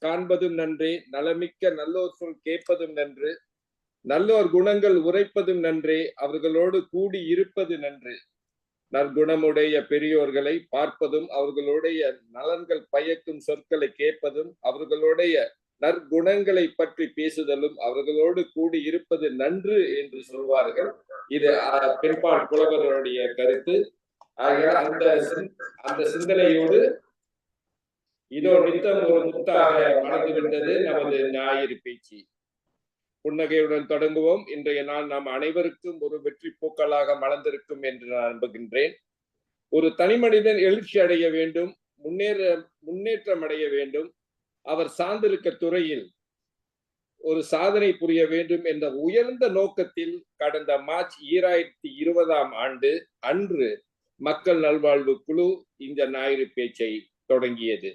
காண்பதும் நன்றே, நலமிக்க நல்லோர் சொல் கேட்பதும் நன்று, நல்லோர் குணங்கள் உரைப்பதும் நன்றே, அவர்களோடு கூடி இருப்பது நன்று. நற்குணமுடைய பெரியோர்களை பார்ப்பதும், அவர்களுடைய நலன்கள் பயக்கும் சொற்களை கேட்பதும், அவர்களுடைய நற்குணங்களை பற்றி பேசுதலும், அவர்களோடு கூடி இருப்பது நன்று என்று சொல்வார்கள். இது பெண்பால் புலவர்களுடைய கருத்து. அந்த சிந்தனையோடு இதோ நித்தம் ஒரு முத்தாக மலர்ந்துவிட்டது நமது ஞாயிறு பேச்சு. புன்னகையுடன் தொடங்குவோம். இன்றைய நாள் நாம் அனைவருக்கும் ஒரு வெற்றி பூக்களாக மலர்ந்திருக்கும் என்று நான் நம்புகின்றேன். ஒரு தனி மனிதன் எழுச்சி அடைய வேண்டும், முன்னேற்றம் அடைய வேண்டும், அவர் சார்ந்திருக்க துறையில் ஒரு சாதனை புரிய வேண்டும் என்ற உயர்ந்த நோக்கத்தில் கடந்த மார்ச் 2020 அன்று மக்கள் நல்வாழ்வு குழு இந்த ஞாயிறு பேச்சை தொடங்கியது.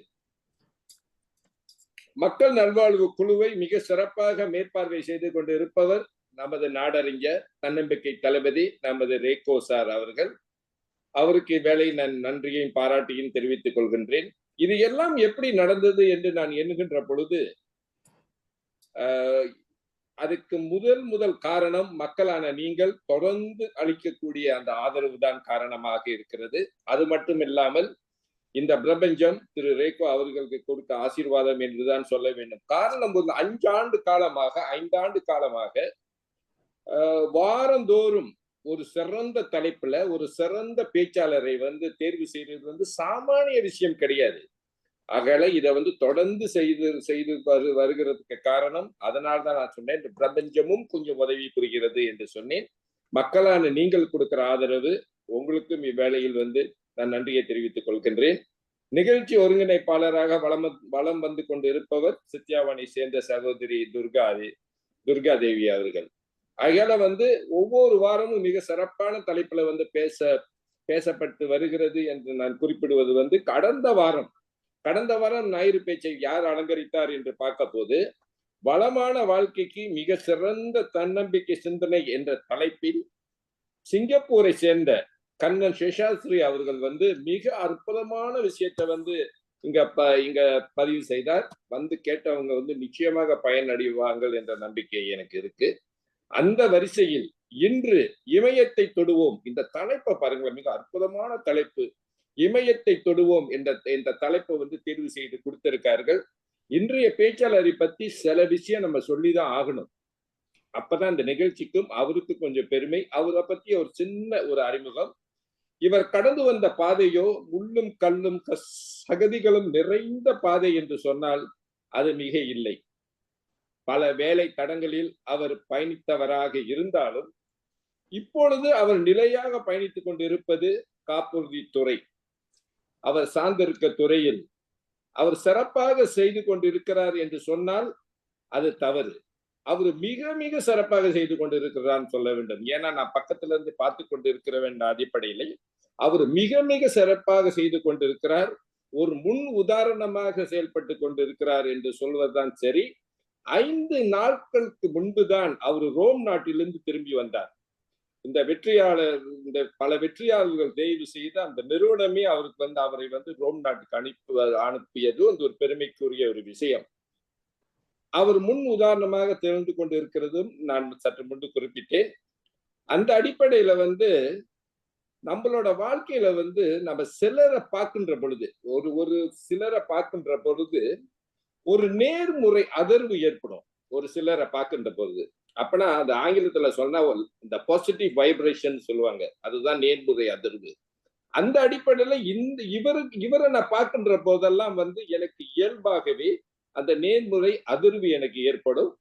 மக்கள் நல்வாழ்வு குழுவை மிக சிறப்பாக மேற்பார்வை செய்து கொண்டிருப்பவர் நமது நாடறிஞர் தன்னம்பிக்கை தளபதி நமது ரேகோ சார் அவர்கள். அவருக்கு வேலை நான் நன்றியையும் பாராட்டியும் தெரிவித்துக் கொள்கின்றேன். இது எல்லாம் எப்படி நடந்தது என்று நான் எண்ணுகின்ற பொழுது அதுக்கு முதல் காரணம் மக்களான நீங்கள் தொடர்ந்து அளிக்கக்கூடிய அந்த ஆதரவு தான் காரணமாக இருக்கிறது. அது மட்டும் இல்லாமல் இந்த பிரபஞ்சம் திரு ரேகோ அவர்களுக்கு கொடுத்த ஆசீர்வாதம் என்றுதான் சொல்ல வேண்டும். காரணம் ஒரு 5 ஆண்டு காலமாக வாரந்தோறும் ஒரு சிறந்த தலைப்புல ஒரு சிறந்த பேச்சாளரை தேர்வு செய்வது சாமானிய விஷயம் கிடையாது. ஆகல இதை தொடர்ந்து செய்து வருகிறதுக்கு காரணம் அதனால்தான் நான் சொன்னேன், இந்த பிரபஞ்சமும் கொஞ்சம் உதவி புரிகிறது என்று சொன்னேன். மக்களான நீங்கள் கொடுக்கிற ஆதரவு உங்களுக்கும் இவ்வேளையில் நான் நன்றியை தெரிவித்துக் கொள்கின்றேன். நிகழ்ச்சி ஒருங்கிணைப்பாளராக வளம் வந்து கொண்டு இருப்பவர் சித்யாவானை சேர்ந்த சகோதரி துர்கா தேவி அவர்கள். ஆகையால ஒவ்வொரு வாரமும் மிக சிறப்பான தலைப்புல பேசப்பட்டு வருகிறது என்று நான் குறிப்பிடுவது கடந்த வாரம் ஞாயிறு பேச்சை யார் அலங்கரித்தார் என்று பார்க்க போது, வளமான வாழ்க்கைக்கு மிக சிறந்த தன்னம்பிக்கை சிந்தனை என்ற தலைப்பில் சிங்கப்பூரை சேர்ந்த கண்ணன் சேஷாஸ்திரி அவர்கள் மிக அற்புதமான விஷயத்தை இங்க பதிவு செய்தார். கேட்டவங்க நிச்சயமாக பயனடைவார்கள் என்ற நம்பிக்கை எனக்கு இருக்கு. அந்த வரிசையில் இன்று இமயத்தை தொடுவோம் இந்த தலைப்பை பாருங்களேன், மிக அற்புதமான தலைப்பு. இமயத்தை தொடுவோம் என்ற தலைப்பை தேர்வு செய்து கொடுத்திருக்கார்கள். இன்றைய பேச்சாளரை பத்தி சில விஷயம் நம்ம சொல்லிதான் ஆகணும். அப்பதான் இந்த நிகழ்ச்சிக்கும் அவருக்கு கொஞ்சம் பெருமை. அவரை பத்தி ஒரு சின்ன ஒரு அறிமுகம். இவர் கடந்து வந்த பாதையோ முள்ளும் கல்லும் சகதிகளும் நிறைந்த பாதை என்று சொன்னால் அது மிக இல்லை. பல வேலை தடங்களில் அவர் பயணித்தவராக இருந்தாலும் இப்பொழுது அவர் நிலையாக பயணித்துக் கொண்டிருப்பது காப்புறுதித்துறை. அவர் சார்ந்திருக்க துறையில் அவர் சிறப்பாக செய்து கொண்டிருக்கிறார் என்று சொன்னால் அது தவறு. அவர் மிக மிக சிறப்பாக செய்து கொண்டிருக்கிறார் சொல்ல வேண்டும். ஏன்னா நான் பக்கத்துல இருந்து பார்த்து கொண்டிருக்கிற வேண்டிய அடிப்படையில் அவர் மிக மிக சிறப்பாக செய்து கொண்டிருக்கிறார். ஒரு முன் உதாரணமாக செயல்பட்டு கொண்டிருக்கிறார் என்று சொல்வதுதான் சரி. 5 நாட்களுக்கு முன்புதான் அவர் ரோம் நாட்டிலிருந்து திரும்பி வந்தார். இந்த பல வெற்றியாளர்கள் தயவு செய்து அந்த நிறுவனமே அவருக்கு அவரை ரோம் நாட்டுக்கு அனுப்பியது ஒரு பெருமைக்குரிய ஒரு விஷயம். அவர் முன் உதாரணமாக திறந்து கொண்டிருக்கிறதும் நான் சற்று முன்பு குறிப்பிட்டேன். அந்த அடிப்படையில நம்மளோட வாழ்க்கையில நம்ம சிலரை பார்க்கின்ற பொழுது ஒரு சிலரை பார்க்கின்ற பொழுது ஒரு நேர்முறை அதிர்வு ஏற்படும். ஒரு சிலரை பார்க்கின்ற பொழுது அப்பனா அந்த ஆங்கிலத்துல சொன்னா இந்த பாசிட்டிவ் வைப்ரேஷன் சொல்லுவாங்க, அதுதான் நேர்முறை அதிர்வு. அந்த அடிப்படையில இவரை நான் பார்க்கின்ற போதெல்லாம் எனக்கு இயல்பாகவே அந்த நேர்முறை அதிர்வு எனக்கு ஏற்படும்.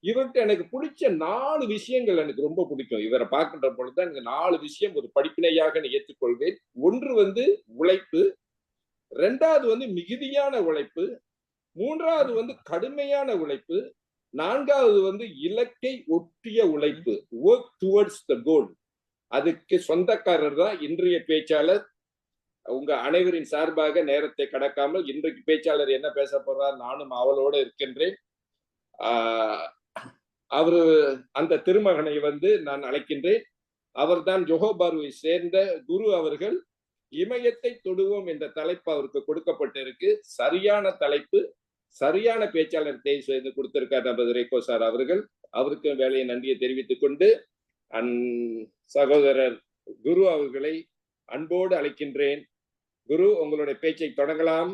இவர்கிட்ட எனக்கு பிடிச்ச 4 விஷயங்கள் எனக்கு ரொம்ப பிடிக்கும். இவரை பார்க்கின்ற பொழுதுதான் எனக்கு 4 விஷயம் ஒரு படிப்பினையாக ஏற்றுக்கொள்வேன். ஒன்று உழைப்பு, 2வது மிகுதியான உழைப்பு, 3வது கடுமையான உழைப்பு, 4வது இலக்கை ஒட்டிய உழைப்பு, ஒர்க் டுவர்ட்ஸ் த கோல். அதுக்கு சொந்தக்காரர் தான் இன்றைய பேச்சாளர். உங்க அனைவரின் சார்பாக நேரத்தை கடக்காமல் இன்றைக்கு பேச்சாளர் என்ன பேச போறார் நானும் அவளோட இருக்கின்றேன். அவரு அந்த திருமகனை நான் அழைக்கின்றேன். அவர்தான் ஜோஹோபாருவை சேர்ந்த குரு அவர்கள். இமயத்தை தொடுவோம் என்ற தலைப்பு அவருக்கு கொடுக்கப்பட்டிருக்கு. சரியான தலைப்பு, சரியான பேச்சாளர் தேர்வு செய்து கொடுத்திருக்கார் நமது ரேகோ சார் அவர்கள். அவருக்கும் வேலையை நன்றியை தெரிவித்துக் கொண்டு சகோதரர் குரு அவர்களை அன்போடு அழைக்கின்றேன். குரு, உங்களுடைய பேச்சை தொடங்கலாம்.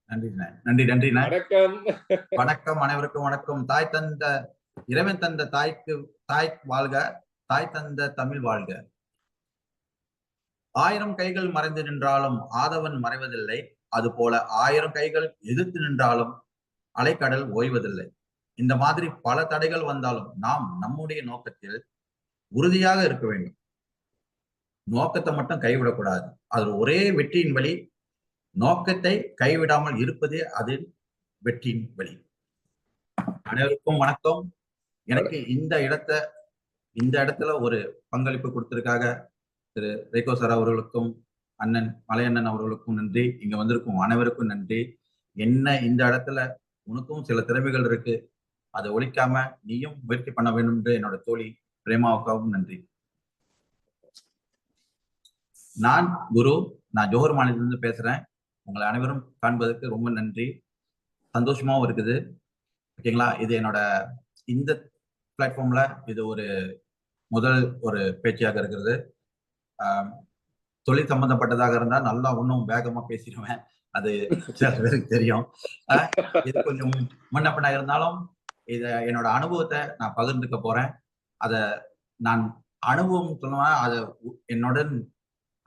நன்றி நன்றி நன்றி. வணக்கம். வணக்கம், அனைவருக்கும் வணக்கம். தாய் தந்த இறைவன் தந்த தாய்க்கு தாய் வாழ்க, தாய் தந்த தமிழ் வாழ்க. 1000 கைகள் மறைந்து நின்றாலும் ஆதவன் மறைவதில்லை, அதுபோல 1000 கைகள் எதிர்த்து நின்றாலும் அலைக்கடல் ஓய்வதில்லை. இந்த மாதிரி பல தடைகள் வந்தாலும் நாம் நம்முடைய நோக்கத்தில் உறுதியாக இருக்க வேண்டும். நோக்கத்தை மட்டும் கைவிடக்கூடாது. அது ஒரே வெற்றியின் வழி. நோக்கத்தை கைவிடாமல் இருப்பதே அது வெற்றியின் வழி. அனைவருக்கும் வணக்கம். எனக்கு இந்த இடத்துல ஒரு பங்களிப்பு கொடுத்திருக்காக திரு ரேகோ சார் அவர்களுக்கும் அண்ணன் மலையண்ணன் அவர்களுக்கும் நன்றி. இங்க வந்திருக்கும் அனைவருக்கும் நன்றி. என்ன இந்த இடத்துல உனக்கும் சில திறமைகள் இருக்கு, அதை ஒழிக்காம நீயும் முயற்சி பண்ண வேண்டும் என்று என்னோட தோழி பிரேமாவுக்காகவும் நன்றி. நான் குரு, நான் ஜோஹர் மாநிலத்திலிருந்து பேசுறேன். உங்களை அனைவரும் காண்பதற்கு ரொம்ப நன்றி. சந்தோஷமாவும் இருக்குது. ஓகேங்களா? இது என்னோட இந்த பிளாட்ஃபார்ம்ல இது முதல் பேச்சியாக இருக்கிறது. தொழில் சம்பந்தப்பட்டதாக இருந்தா நல்லா இன்னும் வேகமா பேசிடுவேன், அது சில பேருக்கு தெரியும். இது கொஞ்சம் முன்னப்பண்ணா இருந்தாலும் இத என்னோட அனுபவத்தை நான் பகிர்ந்துக்க போறேன். அத நான் அனுபவம் சொல்லுவேன், அதை என்னுடன்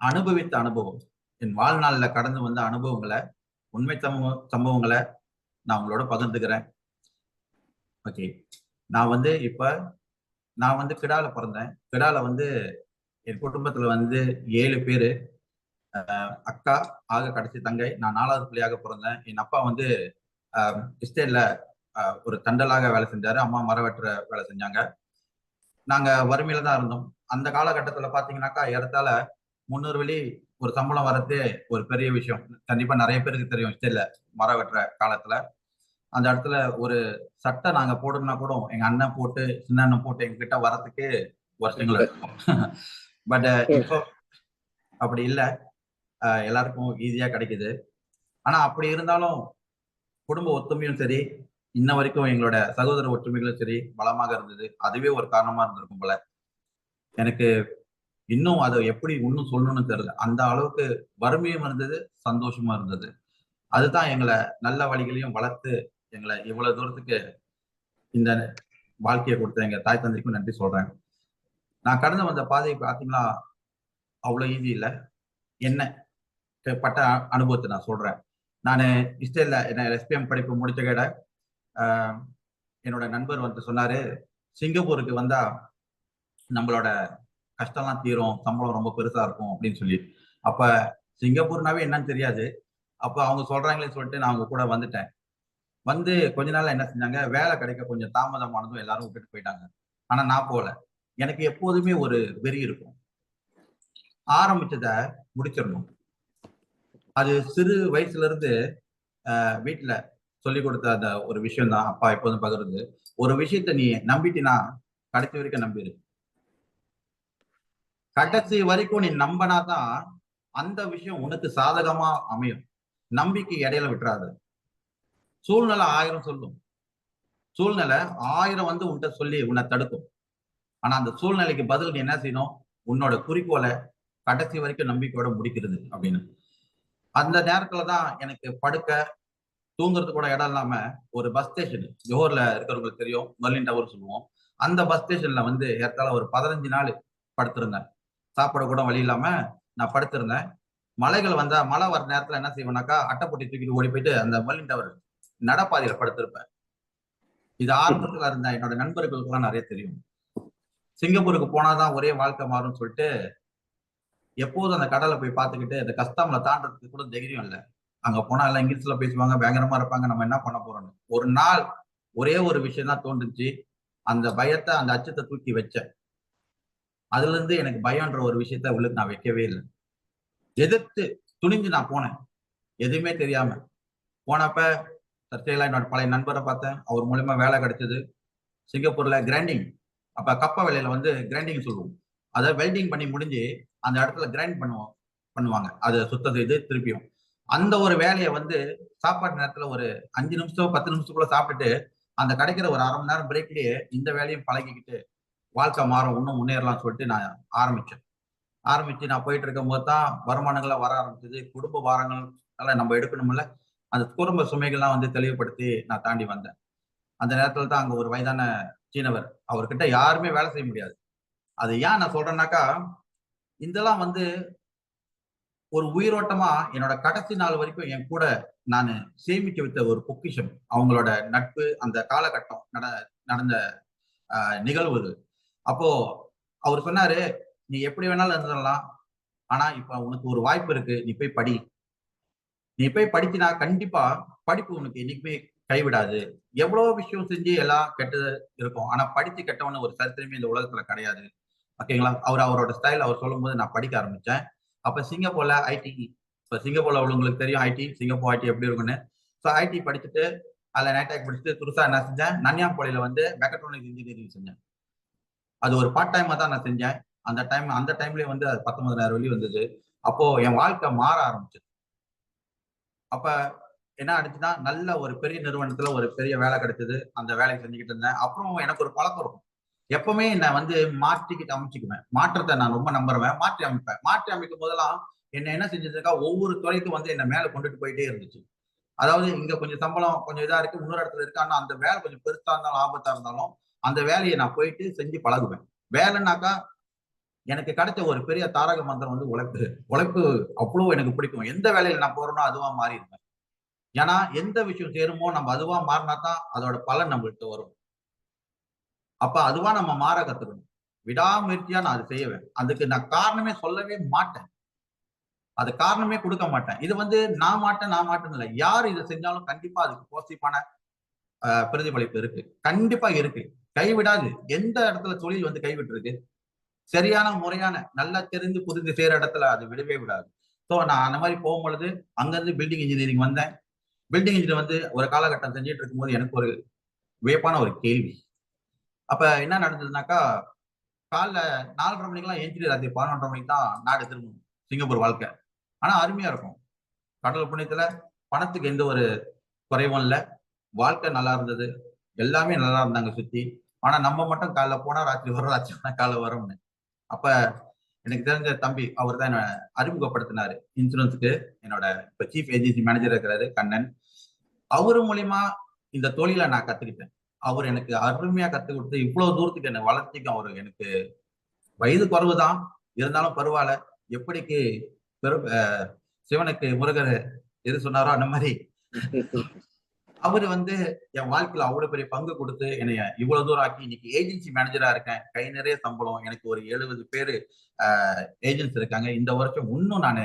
அனுபவித்த அனுபவம், என் வாழ்நாளில் கடந்து வந்த அனுபவங்களை, உண்மை சம்பவங்களை நான் உங்களோட பகிர்ந்துக்கிறேன். ஓகே, நான் கிடால பிறந்தேன். கிடால என் குடும்பத்துல 7 பேரு. அக்கா ஆக கடைசி தங்கை, நான் 4வது பிள்ளையாக பிறந்தேன். என் அப்பா எஸ்டேட்ல ஒரு தண்டலாக வேலை செஞ்சாரு, அம்மா மரம் வெட்டுற வேலை செஞ்சாங்க. நாங்க வறுமையில தான் இருந்தோம். அந்த காலகட்டத்துல பாத்தீங்கன்னாக்கா ஏறத்தாழ 300 வெள்ளி ஒரு சம்பளம் வரது ஒரு பெரிய விஷயம். கண்டிப்பா நிறைய பேருக்கு தெரியும். எஸ்டேட்ல மரம் வெட்டுற காலத்துல அந்த இடத்துல ஒரு சட்டை நாங்க போடணும்னா கூட எங்க அண்ணன் போட்டு, சின்ன அண்ணன் போட்டு எங்க கிட்ட வரதுக்கு வருஷங்கள் இருக்கும். பட் இப்போ அப்படி இல்லை, எல்லாருக்கும் ஈஸியா கிடைக்குது. ஆனா அப்படி இருந்தாலும் குடும்ப ஒத்துமையும் சரி, இன்ன வரைக்கும் எங்களோட சகோதர ஒற்றுமைகளும் சரி பலமாக இருந்தது. அதுவே ஒரு காரணமா இருந்திருக்கும் போல. எனக்கு இன்னும் அதை எப்படி இன்னும் சொல்லணும்னு தெரியல. அந்த அளவுக்கு வறுமையும் இருந்தது, சந்தோஷமா இருந்தது. அதுதான் எங்களை நல்ல வழிகளையும் வளர்த்து எங்களை இவ்வளவு தூரத்துக்கு இந்த வாழ்க்கையை கொடுத்த எங்க தாய் தந்தைக்கும் நன்றி சொல்றேன். நான் கடந்து வந்த பாதையை பார்த்தீங்கன்னா அவ்வளவு ஈஸி இல்லை. என்ன பட்ட அனுபவத்தை நான் சொல்றேன். நான் இஸ்ரேல்ல என்ன எஸ்பிஎம் படிப்பு முடிச்ச கேட என்னோட நண்பர் சொன்னாரு, சிங்கப்பூருக்கு வந்தா நம்மளோட கஷ்டம்லாம் தீரும், சம்பளம் ரொம்ப பெருசா இருக்கும் அப்படின்னு சொல்லி. அப்ப சிங்கப்பூர்னாவே என்னன்னு தெரியாது. அப்ப அவங்க சொல்றாங்களே சொல்லிட்டு நான் அவங்க கூட வந்துட்டேன். கொஞ்ச நாள் என்ன செஞ்சாங்க, வேலை கிடைக்க கொஞ்சம் தாமதமானதும் எல்லாரும் விட்டுட்டு போயிட்டாங்க. ஆனா நான் போல. எனக்கு எப்போதுமே ஒரு வெறி இருக்கும், ஆரம்பிச்சத முடிச்சிடணும். அது சிறு வயசுல இருந்து வீட்டுல சொல்லி கொடுத்த அந்த ஒரு விஷயம் தான் அப்பா எப்போதும் பகிர்ந்து. ஒரு விஷயத்த நீ நம்பிட்டினா கடைசி வரைக்கும் நம்பிடு. கடைசி வரைக்கும் நீ நம்பினாதான் அந்த விஷயம் உனக்கு சாதகமா அமையும். நம்பிக்கை இடையில விட்டுறாது. சூழ்நிலை 1000 சொல்லும். சூழ்நிலை 1000 உன்கிட்ட சொல்லி உன்னை தடுக்கும். ஆனா அந்த சூழ்நிலைக்கு பதில் நீ என்ன செய்யணும், உன்னோட குறிக்கோளை கடைசி வரைக்கும் நம்பிக்கையோட முடிக்கிறது அப்படின்னு. அந்த நேரத்துலதான் எனக்கு படுக்க தூங்குறது கூட இடம் இல்லாம ஒரு பஸ் ஸ்டேஷன், ஜோஹர்ல இருக்கிறவங்களுக்கு தெரியும், மர்லின் டவர் சொல்லுவோம். அந்த பஸ் ஸ்டேஷன்ல ஏற்கால ஒரு 15 நாள் படுத்திருந்தேன். சாப்பிட கூட வழி இல்லாம நான் படுத்திருந்தேன். மலைகள் மழை வர நேரத்துல என்ன செய்வேனாக்கா, அட்டைப்பொட்டி தூக்கிட்டு ஓடி போயிட்டு அந்த மர்லின் டவர் நடப்பாதையில படுத்திருப்பேன். இது ஆரம்பத்துல இருந்த என்னோட நண்பர்களுக்கு எல்லாம் நிறைய தெரியும். சிங்கப்பூருக்கு போனாதான் ஒரே வாழ்க்கை மாறும்னு சொல்லிட்டு எப்போதும் அந்த கடலை போய் பார்த்துக்கிட்டு அந்த கஸ்டம்ல தாண்டறதுக்கு கூட தைரியம் இல்லை. அங்க போனா எல்லாம் இங்கிலீஷ்ல பேசுவாங்க, பயங்கரமா இருப்பாங்க, நம்ம என்ன பண்ண போறோம்னு. ஒரு நாள் ஒரே ஒரு விஷயம் தான் தோன்றுச்சு. அந்த பயத்தை, அந்த அச்சத்தை தூக்கி வச்சேன். அதுல இருந்து எனக்கு பயம்ன்ற ஒரு விஷயத்த உள்ளுக்கு நான் வைக்கவே இல்லை. எதிர்த்து துணிஞ்சு நான் போனேன், எதுவுமே தெரியாம போனப்ப தற்செயலா என்னோட பழைய நண்பரை பார்த்தேன். அவர் மூலமா வேலை கிடைச்சது. சிங்கப்பூர்ல கிரைண்டிங், அப்ப கப்ப வேலையில கிரைண்டிங் சொல்லுவோம். அதை வெல்டிங் பண்ணி முடிஞ்சு அந்த இடத்துல கிரைண்ட் பண்ணுவாங்க. அதை சுத்தம் செய்து திருப்பியும் அந்த ஒரு வேலையை வந்து சாப்பாட்டு நேரத்துல ஒரு 5 நிமிஷம் 10 நிமிஷத்துக்குள்ள சாப்பிட்டுட்டு அந்த கிடைக்கிற ஒரு அரை மணி நேரம் பிரேக்லயே இந்த வேலையும் பழகிக்கிட்டு வாழ்க்கை மாறும், இன்னும் முன்னேறலாம்னு சொல்லிட்டு நான் ஆரம்பிச்சு நான் போயிட்டு இருக்கும் போது தான் வருமானங்கள்லாம் வர ஆரம்பிச்சது. குடும்ப பாரங்கள் எல்லாம் நம்ம எடுக்கணும்ல, அந்த குடும்ப சுமைகள்லாம் வந்து தெளிவுபடுத்தி நான் தாண்டி வந்தேன். அந்த நேரத்துல தான் அங்க ஒரு வயதான சீனவர், அவர்கிட்ட யாருமே வேலை செய்ய முடியாது. அது ஏன் நான் சொல்றேன்னாக்கா, இதெல்லாம் வந்து ஒரு உயிரோட்டமா என்னோட கடைசி நாள் வரைக்கும் என் கூட நான் சேமிக்க வைத்த ஒரு பொக்கிஷம். அவங்களோட நட்பு, அந்த காலகட்டம் நடந்த நிகழ்வு இது. அப்போ அவர் சொன்னாரு, நீ எப்படி வேணாலும் இருந்துடலாம், ஆனா இப்ப உனக்கு ஒரு வாய்ப்பு இருக்கு, நீ போய் படி. நீ போய் படிச்சினா கண்டிப்பா படிப்பு உனக்கு என்னைக்குமே கைவிடாது. எவ்வளவு விஷயம் செஞ்சு எல்லாம் கெட்டது இருக்கும், ஆனா படிச்சு கெட்டவன ஒரு சரித்திரமே இந்த உலகத்துல கிடையாது. ஓகேங்களா? அவரோட ஸ்டைல் அவர் சொல்லும்போது நான் படிக்க ஆரம்பிச்சேன். அப்ப சிங்கப்பூர்ல ஐடி, இப்ப சிங்கப்பூர்ல உள்ளவங்களுக்கு தெரியும் ஐடி, சிங்கப்பூர் ஐடி எப்படி இருக்குன்னு. ஸோ ஐடி படிச்சுட்டு அதுல நேட்டாக் படிச்சுட்டு துருசா என்ன செஞ்சேன், நன்யாம்பொழியில வந்து மெக்கட்ரானிக்ஸ் இன்ஜினியரிங் செஞ்சேன். அது ஒரு பார்ட் டைமா தான் நான் செஞ்சேன். அந்த டைம்லயே வந்து அது 19,000 வெளி வந்தது. அப்போ என் வாழ்க்கை மாற ஆரம்பிச்சது. அப்ப என்ன ஆச்சுன்னா, நல்ல ஒரு பெரிய நிறுவனத்துல ஒரு பெரிய வேலை கிடைச்சது. அந்த வேலையை செஞ்சுக்கிட்டு இருந்தேன். அப்புறம் எனக்கு ஒரு பழக்கம் இருக்கும். எப்பவுமே என்ன வந்து மாற்றிக்கிட்டு அமைச்சுக்குவேன். மாற்றத்தை நான் ரொம்ப நம்புறேன். மாற்றி அமைப்பேன். மாற்றி அமைக்கும் போதெல்லாம் என்ன செஞ்சதுக்கா ஒவ்வொரு துறைக்கும் வந்து என்ன மேல கொண்டுட்டு போயிட்டே இருந்துச்சு. அதாவது இங்க கொஞ்சம் சம்பளம் கொஞ்சம் இதா இருக்கு, இன்னொரு இடத்துல இருக்கு. ஆனா அந்த வேலை கொஞ்சம் பெருசா இருந்தாலும் ஆபத்தா இருந்தாலும் அந்த வேலையை நான் போயிட்டு செஞ்சு பழகுவேன். வேலைன்னாக்கா எனக்கு கிடைச்ச ஒரு பெரிய தாரக மந்திரம் வந்து உழைப்பு. உழைப்பு அவ்வளவு எனக்கு பிடிக்கும். எந்த வேலையில நான் போறேனோ அதுவா மாறிடுவேன். ஏன்னா எந்த விஷயம் சேருமோ நம்ம அதுவா மாறினா தான் அதோட பலன் நம்மகிட்ட வரும். அப்ப அதுவா நம்ம மாற கத்துக்கணும். விடாமுயற்சியா நான் அதை செய்வேன். அதுக்கு நான் காரணமே சொல்லவே மாட்டேன். அது காரணமே கொடுக்க மாட்டேன். இது வந்து நான் மாட்டேன் இல்ல. யார் இதை செஞ்சாலும் கண்டிப்பா அதுக்கு பாசிட்டிவான பிரதிபலிப்பு இருக்கு. கண்டிப்பா இருக்கு. கைவிடாது. எந்த இடத்துல தொழில் வந்து கைவிட்டு இருக்கு, சரியான முறையான நல்லா தெரிந்து புரிந்து செய்யற இடத்துல அது விடவே விடாது. ஸோ நான் அந்த மாதிரி போகும்பொழுது அங்கிருந்து பில்டிங் இன்ஜினியரிங் வந்தேன். பில்டிங் இன்ஜினியர் வந்து ஒரு காலகட்டம் செஞ்சுட்டு இருக்கும்போது எனக்கு ஒரு வியப்பான ஒரு கேள்வி. அப்ப என்ன நடந்ததுனாக்கா, காலைல 4:30 மணிக்கெல்லாம் எந்திரி ராத்திரி 11:30 மணிக்கு தான் நாடு திரும்பும். சிங்கப்பூர் வாழ்க்கை. ஆனா அருமையா இருக்கும். கடவுள் புண்ணியத்துல பணத்துக்கு எந்த ஒரு குறைவும் இல்ல. வாழ்க்கை நல்லா இருந்தது. எல்லாமே நல்லா இருந்தாங்க சுத்தி. ஆனா நம்ம மட்டும் காலைல போனா ராத்திரி வரும், ராத்திரி போனா காலைல வரும்னு. அப்ப எனக்கு தெரிஞ்ச தம்பி அவர் தான் என்ன அறிமுகப்படுத்தினாரு இன்சூரன்ஸுக்கு. என்னோட இப்ப சீஃப் ஏஜென்சி மேனேஜர் இருக்கிறாரு கண்ணன். அவரு மூலியமா இந்த தொழிலை நான் கத்துக்கிட்டேன். அவர் எனக்கு அருமையா கத்துக் கொடுத்து இவ்வளவு தூரத்துக்கு என்னை வளர்த்திக்கும். அவரு எனக்கு வயது குறைவுதான், இருந்தாலும் பரவாயில்ல. எப்படிக்கு சிவனுக்கு முருகர் எது சொன்னாரோ அந்த மாதிரி அவரு வந்து என் வாழ்க்கையில அவ்வளவு பெரிய பங்கு கொடுத்து என்னைய இவ்வளவு தூரம் ஆக்கி இன்னைக்கு ஏஜென்சி மேனேஜரா இருக்கேன். கை நிறைய சம்பளம். எனக்கு ஒரு 70 பேரு ஏஜென்ட்ஸ் இருக்காங்க. இந்த வருஷம் இன்னும் நானு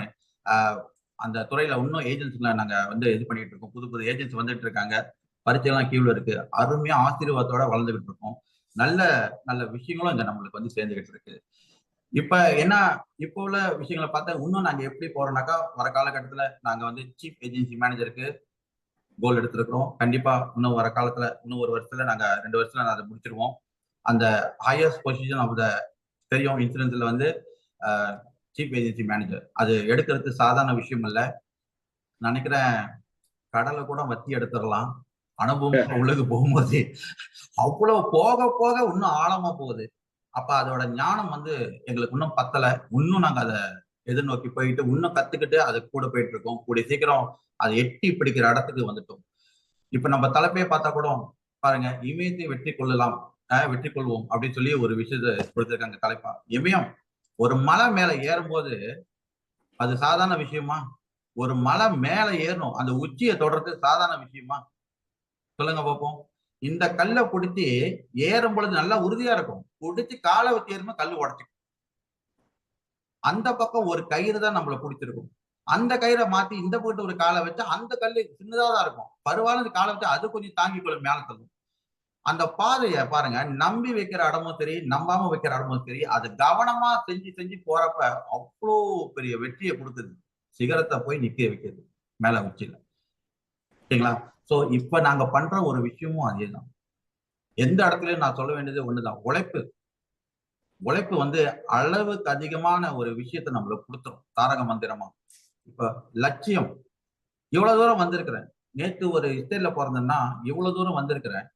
அந்த துறையில இன்னும் ஏஜென்ட்ஸ்ல நாங்க வந்து இது பண்ணிட்டு இருக்கோம். புது புது ஏஜென்ட்ஸ் வந்துட்டு இருக்காங்க. பரீட்சைலாம் கீழ இருக்கு. அருமையா ஆசீர்வாதத்தோட வளர்ந்துகிட்டு இருக்கோம். நல்ல நல்ல விஷயங்களும் இங்க நம்மளுக்கு வந்து சேர்ந்துகிட்டு இருக்கு. இப்ப என்ன, இப்ப உள்ள விஷயங்களை பார்த்தா இன்னும் நாங்க எப்படி போறோம்னாக்கா, வர காலகட்டத்துல நாங்க வந்து சீஃப் ஏஜென்சி மேனேஜருக்கு கோல் எடுத்திருக்கிறோம். கண்டிப்பா இன்னும் வர காலத்துல இன்னும் ஒரு வருஷத்துல நாங்க 2 வருஷத்துல அதை முடிச்சிருவோம். அந்த ஹையஸ்ட் பொசிஷன் ஆஃப் த தெரியும் இன்சூரன்ஸ்ல வந்து சீஃப் ஏஜென்சி மேனேஜர். அது எடுக்கிறது சாதாரண விஷயம் இல்ல. நினைக்கிறேன் கடலை கூட வத்தி எடுத்துடலாம். அனுபவம் உள்ளது போகும்போது அவ்வளவு போக போக இன்னும் ஆழமா போகுது. அப்ப அதோட ஞானம் வந்து எங்களுக்கு இன்னும் பத்தல. இன்னும் நாங்க அதை எதிர்நோக்கி போயிட்டு இன்னும் கத்துக்கிட்டு அது கூட போயிட்டு இருக்கோம். கூடிய சீக்கிரம் அதை எட்டி பிடிக்கிற இடத்துக்கு வந்துட்டோம். இப்ப நம்ம தலைப்பே பார்த்தா கூட பாருங்க, இமயத்தை வெற்றி கொள்ளலாம், வெற்றி கொள்வோம் அப்படின்னு சொல்லி ஒரு விஷயத்த கொடுத்திருக்காங்க தலைப்பா. இமயம் ஒரு மலை மேல ஏறும்போது அது சாதாரண விஷயமா? ஒரு மலை மேல ஏறணும், அந்த உச்சியை தொடர்றது சாதாரண விஷயமா? சொல்லுங்க பார்ப்போம். இந்த கல்லை பிடிச்சி ஏறும் பொழுது நல்லா உறுதியா இருக்கும். பிடிச்சி காலை வச்சு ஏறும்போது கல் உடச்சிக்கும். அந்த பக்கம் ஒரு கயிறு தான் நம்மள பிடிச்சிருக்கும். அந்த கயிறை மாத்தி இந்த பக்கத்து ஒரு காலை வச்சா அந்த கல்லு சின்னதா தான் இருக்கும். பரவாயில்ல காலை வச்சா அது கொஞ்சம் தாங்கிக்கொள்ளும், மேல தள்ளும். அந்த பாதைய பாருங்க, நம்பி வைக்கிற இடமும் சரி, நம்பாம வைக்கிற இடமும் சரி, அது கவனமா செஞ்சு செஞ்சு போறப்ப அவ்வளோ பெரிய வெற்றியை கொடுக்குது. சிகரத்தை போய் நிக்க வைக்கிறது மேல உச்சியில. சரிங்களா? சோ இப்ப நாங்க பண்ற ஒரு விஷயமும் அதேதான். எந்த இடத்துலயும் நான் சொல்ல வேண்டியது ஒண்ணுதான். உழைப்பு. உழைப்பு வந்து அளவுக்கு அதிகமான ஒரு விஷயத்த நம்மளுக்கு கொடுத்துரும் தாரக மந்திரமா. இப்ப லட்சியம் இவ்வளவு தூரம் வந்திருக்கிறேன். நேற்று ஒரு இஸ்ரேல்ல பிறந்தேன்னா இவ்வளவு தூரம் வந்திருக்கிறேன்.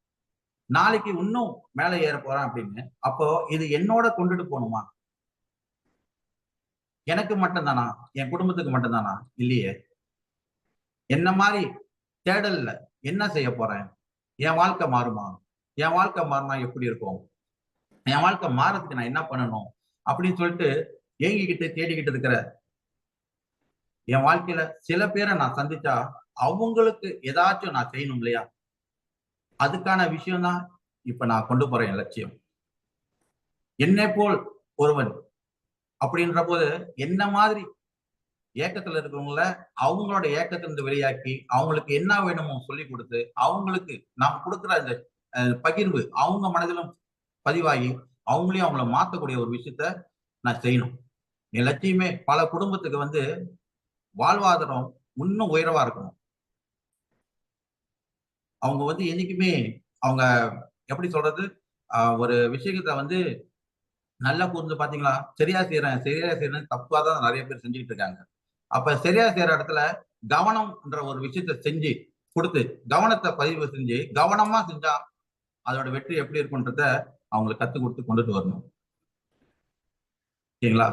நாளைக்கு இன்னும் மேலே ஏற போறேன் அப்படின்னு. அப்போ இது என்னோட கொண்டுட்டு போகணுமா? எனக்கு மட்டும்தானா? என் குடும்பத்துக்கு மட்டும்தானா? இல்லையே. என்ன மாதிரி தேடல்ல என்ன செய்ய போறேன்? என் வாழ்க்கை மாறுமா? என் வாழ்க்கை மாறினா எப்படி இருக்கும்? என் வாழ்க்கை மாறதுக்கு நான் என்ன பண்ணணும் அப்படின்னு சொல்லிட்டு ஏங்கிக்கிட்டு தேடிக்கிட்டு இருக்கிற என் வாழ்க்கையில சில பேரை நான் சந்திச்சா அவங்களுக்கு ஏதாச்சும் நான் செய்யணும் இல்லையா? அதுக்கான விஷயம் தான் இப்ப நான் கொண்டு போற என் லட்சியம். என்னை போல் ஒருவன் அப்படின்ற போது என்ன மாதிரி ஏக்கத்துல இருக்கிறவங்கள அவங்களோட ஏக்கத்திலிருந்து வெளியாக்கி அவங்களுக்கு என்ன வேணுமோ சொல்லி கொடுத்து அவங்களுக்கு நாம் கொடுக்குற அந்த பகிர்வு அவங்க மனதிலும் பதிவாகி அவங்களையும் அவங்கள மாற்றக்கூடிய ஒரு விஷயத்த நான் செய்யணும். என் லட்சியமே பல குடும்பத்துக்கு வந்து வாழ்வாதாரம் இன்னும் உயர்வா இருக்கணும். அவங்க வந்து என்னைக்குமே அவங்க எப்படி சொல்றது, ஒரு விஷயத்த வந்து நல்லா புரிஞ்சு பாத்தீங்களா, சரியா செய்யறேன் தப்பா தான் நிறைய பேர் செஞ்சுக்கிட்டு இருக்காங்க. அப்ப சரியா செய்யற இடத்துல கவனம்ன்ற ஒரு விஷயத்த செஞ்சு கொடுத்து கவனத்தை பதிவு செஞ்சு கவனமா செஞ்சா அதோட வெற்றி எப்படி இருக்குன்றத அவங்களுக்கு கத்து கொடுத்து கொண்டுட்டு வரணும். ஓகேங்களா?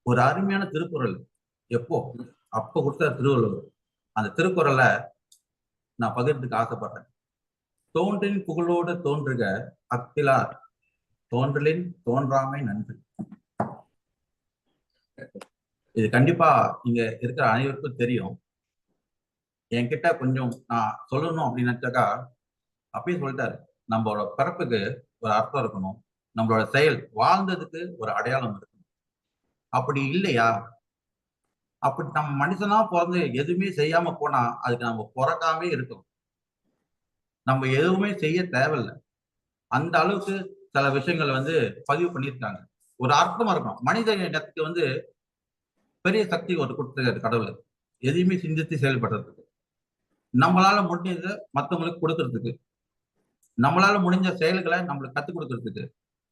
ஒரு அருமையான திருக்குறள் எப்போ அப்ப கொடுத்த திருவள்ளுவர். அந்த திருக்குறளை நான் பகிர்ந்துக்கு ஆசைப்படுறேன். தோன்றின் புகழோடு தோன்றுக அத்திலார் தோன்றலின் தோன்றாமை நன்று. இது கண்டிப்பா இங்க இருக்கிற அனைவருக்கும் தெரியும். என்கிட்ட கொஞ்சம் நான் சொல்லணும் அப்படின்னு நினைச்சாக்கா அப்பயும் சொல்லிட்டாரு, நம்மளோட பிறப்புக்கு ஒரு அர்த்தம் இருக்கணும், நம்மளோட செயல் வாழ்ந்ததுக்கு ஒரு அடையாளம் இருக்கணும். அப்படி இல்லையா, அப்படி நம்ம மனுஷனா பிறந்து எதுவுமே செய்யாம போனா அதுக்கு நம்ம பிறக்காமே இருக்கணும். நம்ம எதுவுமே செய்ய தேவையில்லை. அந்த அளவுக்கு சில விஷயங்கள் வந்து பதிவு பண்ணியிருக்காங்க. ஒரு அர்த்தமா இருக்கணும். மனித இனத்துக்கு வந்து பெரிய சக்தி ஒரு கொடுத்துருக்காரு கடவுள், எதையுமே சிந்தித்து செயல்படுறதுக்கு, நம்மளால முடிஞ்சதை மற்றவங்களுக்கு கொடுக்கறதுக்கு, நம்மளால முடிஞ்ச செயல்களை நம்மளுக்கு கத்துக் கொடுக்கறதுக்கு.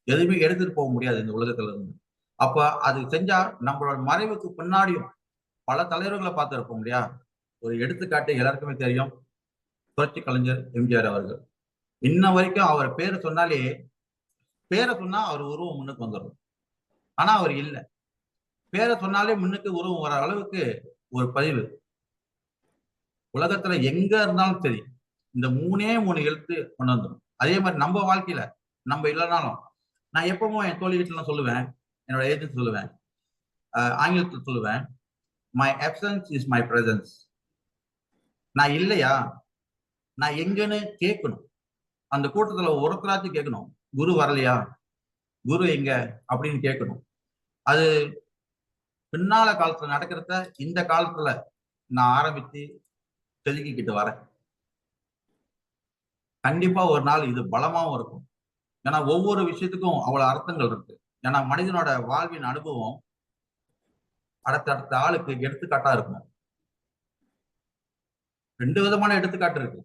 எதுவுமே எடுத்துட்டு போக முடியாது இந்த உலகத்துல இருந்து. அப்ப அது செஞ்சா நம்மளோட மறைவுக்கு பின்னாடியும் பல தலைவர்களை பார்த்திருப்போம் இல்லையா? ஒரு எடுத்துக்காட்டு எல்லாருக்குமே தெரியும், புரட்சி கலைஞர் எம்ஜிஆர் அவர்கள். இன்ன வரைக்கும் அவர் பேரை சொன்னாலே, பேரை சொன்னா அவர் உருவம் முன்னுக்கு வந்துடும். ஆனா அவர் இல்லை. பேரை சொன்னாலே முன்னுக்கு உருவம் வர அளவுக்கு ஒரு பதிவு. உலகத்துல எங்க இருந்தாலும் சரி இந்த 3 எழுத்து கொண்டு வந்துடும். அதே மாதிரி நம்ம வாழ்க்கையில நம்ம இல்லைனாலும் நான் எப்பவும் என் தோழி வீட்டுல சொல்லுவேன், என்னோட ஏஜென்ட் சொல்லுவேன், ஆங்கிலத்தில் சொல்லுவேன், my absence is my presence. நான் இல்லையா, நான் எங்கன்னு கேட்கணும். அந்த கூட்டத்துல ஒருத்தராச்சும் கேட்கணும், குரு வரலையா, குரு எங்க அப்படின்னு கேட்கணும். அது பின்னால காலத்துல நடக்கிறத இந்த காலத்துல நான் ஆரம்பிச்சு செதுக்கிக்கிட்டு வரேன். கண்டிப்பா ஒரு நாள் இது பலமாவும் இருக்கும். ஏன்னா ஒவ்வொரு விஷயத்துக்கும் அவ்வளவு அர்த்தங்கள் இருக்கு. ஏன்னா மனிதனோட வாழ்வின் அனுபவம் அடுத்த ஆளுக்கு எடுத்துக்காட்டா இருக்கும். 2 விதமான எடுத்துக்காட்டு இருக்கு.